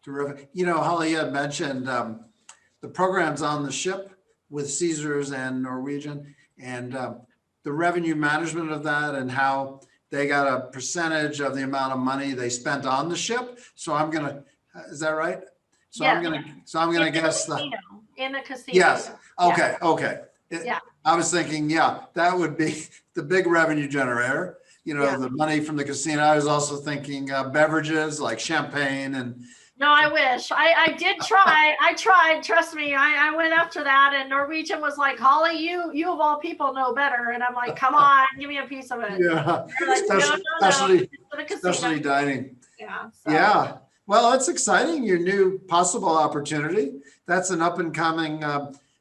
Terrific. You know, Holly had mentioned the programs on the ship with Caesars and Norwegian, and the revenue management of that, and how they got a percentage of the amount of money they spent on the ship. So I'm gonna, is that right? So yeah. I'm gonna guess in the casino. Yes. Okay. Yeah. Okay. Yeah. I was thinking, yeah, that would be the big revenue generator. You know, yeah. The money from the casino. I was also thinking beverages like champagne and. No, I wish. I did try. I tried. Trust me. I went after that, and Norwegian was like, Holly, you of all people know better. And I'm like, come on, give me a piece of it. Yeah. Like, Specialty dining. Yeah. So. Yeah. Well, it's exciting. Your new possible opportunity. That's an up and coming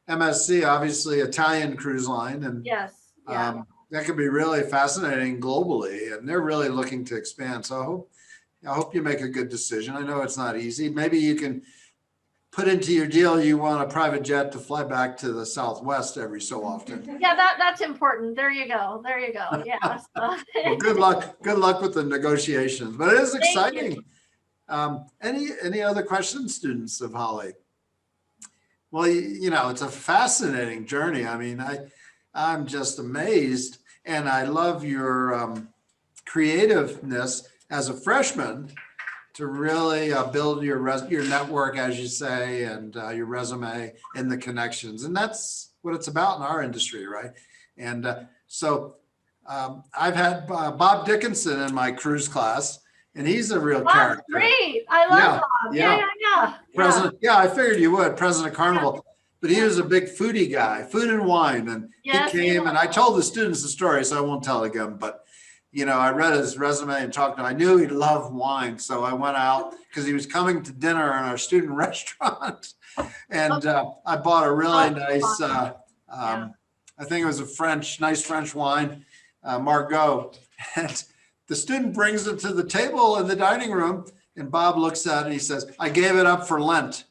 MSC, obviously Italian cruise line, and yes, yeah. That could be really fascinating globally, and they're really looking to expand. So I hope you make a good decision. I know it's not easy. Maybe you can put into your deal you want a private jet to fly back to the Southwest every so often. Yeah, that's important. There you go. Yeah. So. Well, good luck with the negotiations. But it is exciting. Any other questions, students of Holly? Well, you know, it's a fascinating journey. I mean, I'm just amazed, and I love your creativeness as a freshman to really build your network, as you say, and your resume and the connections. And that's what it's about in our industry, right? And so I've had Bob Dickinson in my cruise class, and he's a real character. Great. I love Bob. Yeah. President, yeah, I figured you would, President of Carnival. Yeah. But he was a big foodie guy, food and wine. And yes, he came, and I told the students the story, so I won't tell it again. But you know, I read his resume and talked to him. I knew he loved wine. So I went out because he was coming to dinner in our student restaurant. And I bought a really nice, I think it was a nice French wine, Margaux. And the student brings it to the table in the dining room, and Bob looks at it and he says, I gave it up for Lent.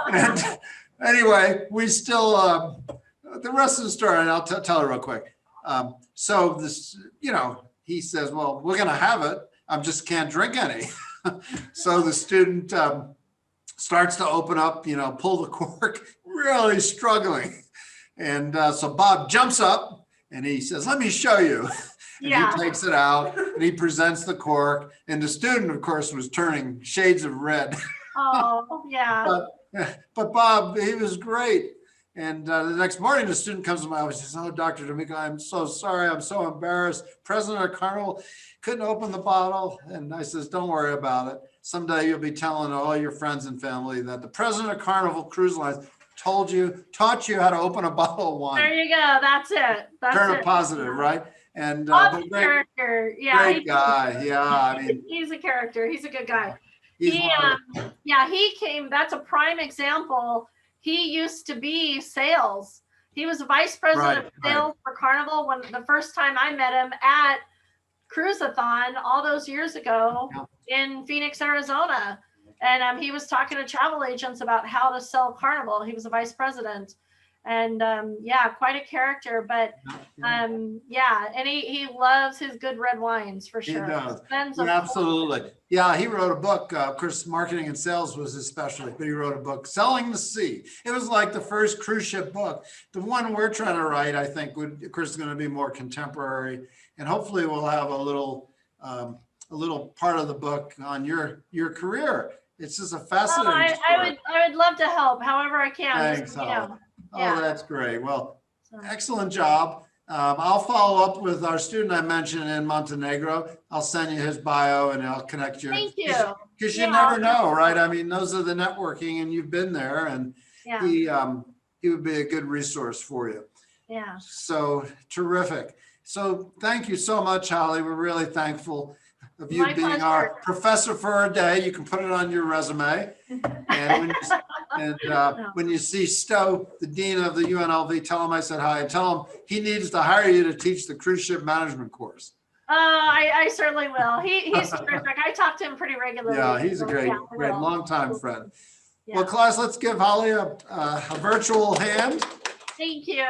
And anyway, we still, the rest of the story, and I'll tell it real quick. So this, he says, well, we're going to have it. I just can't drink any. So the student starts to open up, pull the cork, really struggling. And so Bob jumps up and he says, let me show you. And he takes it out and he presents the cork. And the student, of course, was turning shades of red. Oh, yeah. But Bob, he was great. And the next morning, the student comes to my office and says, oh, Dr. DeMicco, I'm so sorry. I'm so embarrassed. President of Carnival couldn't open the bottle. And I says, don't worry about it. Someday you'll be telling all your friends and family that the president of Carnival Cruise Lines taught you how to open a bottle of wine. There you go. That's it. Turn it positive, right? And Bob's a character. Yeah. Great guy. Yeah. I mean, he's a character. He's a good guy. He came, that's a prime example. He used to be sales. He was vice president of sales for Carnival when the first time I met him at Cruiseathon all those years ago in Phoenix, Arizona. And he was talking to travel agents about how to sell Carnival. He was a vice president. And quite a character, but and he loves his good red wines for sure. He does. Absolutely. Yeah, he wrote a book. Of course, marketing and sales was his specialty, but he wrote a book, Selling the Sea. It was like the first cruise ship book. The one we're trying to write, I think, would, of course, is going to be more contemporary, and hopefully we'll have a little part of the book on your career. It's just a fascinating story. I would love to help however I can. Thanks, Oh, that's great. Well, excellent job. I'll follow up with our student I mentioned in Montenegro. I'll send you his bio and I'll connect you. Thank you. Because you never know, right? I mean, those are the networking and you've been there, and he would be a good resource for you. Yeah. So terrific. So thank you so much, Holly. We're really thankful of you being our professor for a day. You can put it on your resume. And when you see Stowe, the dean of the UNLV, tell him I said hi, and tell him he needs to hire you to teach the cruise ship management course. I certainly will. He's terrific. I talk to him pretty regularly. Yeah, he's a great longtime friend. Yeah. Well, class, let's give Holly a virtual hand. Thank you.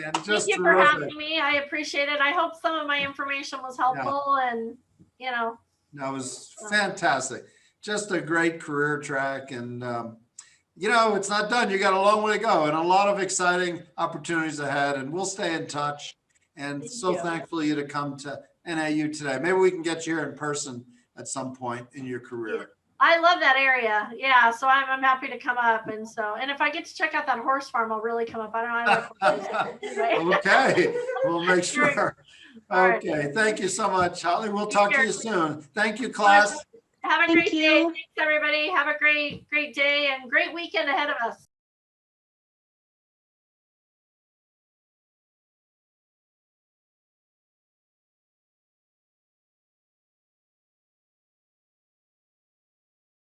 And Thank you for having me. I appreciate it. I hope some of my information was helpful, and No, it was fantastic. Just a great career track, and it's not done. You got a long way to go and a lot of exciting opportunities ahead, and we'll stay in touch. And thankful you to come to NAU today. Maybe we can get you here in person at some point in your career. Yeah. I love that area. Yeah, so I'm happy to come up, and if I get to check out that horse farm, I'll really come up. I don't know. Okay, we'll make sure. Okay, thank you so much, Holly. We'll talk to you soon. Thank you, class. Have a great day. Thanks, everybody. Have a great day and great weekend ahead of us.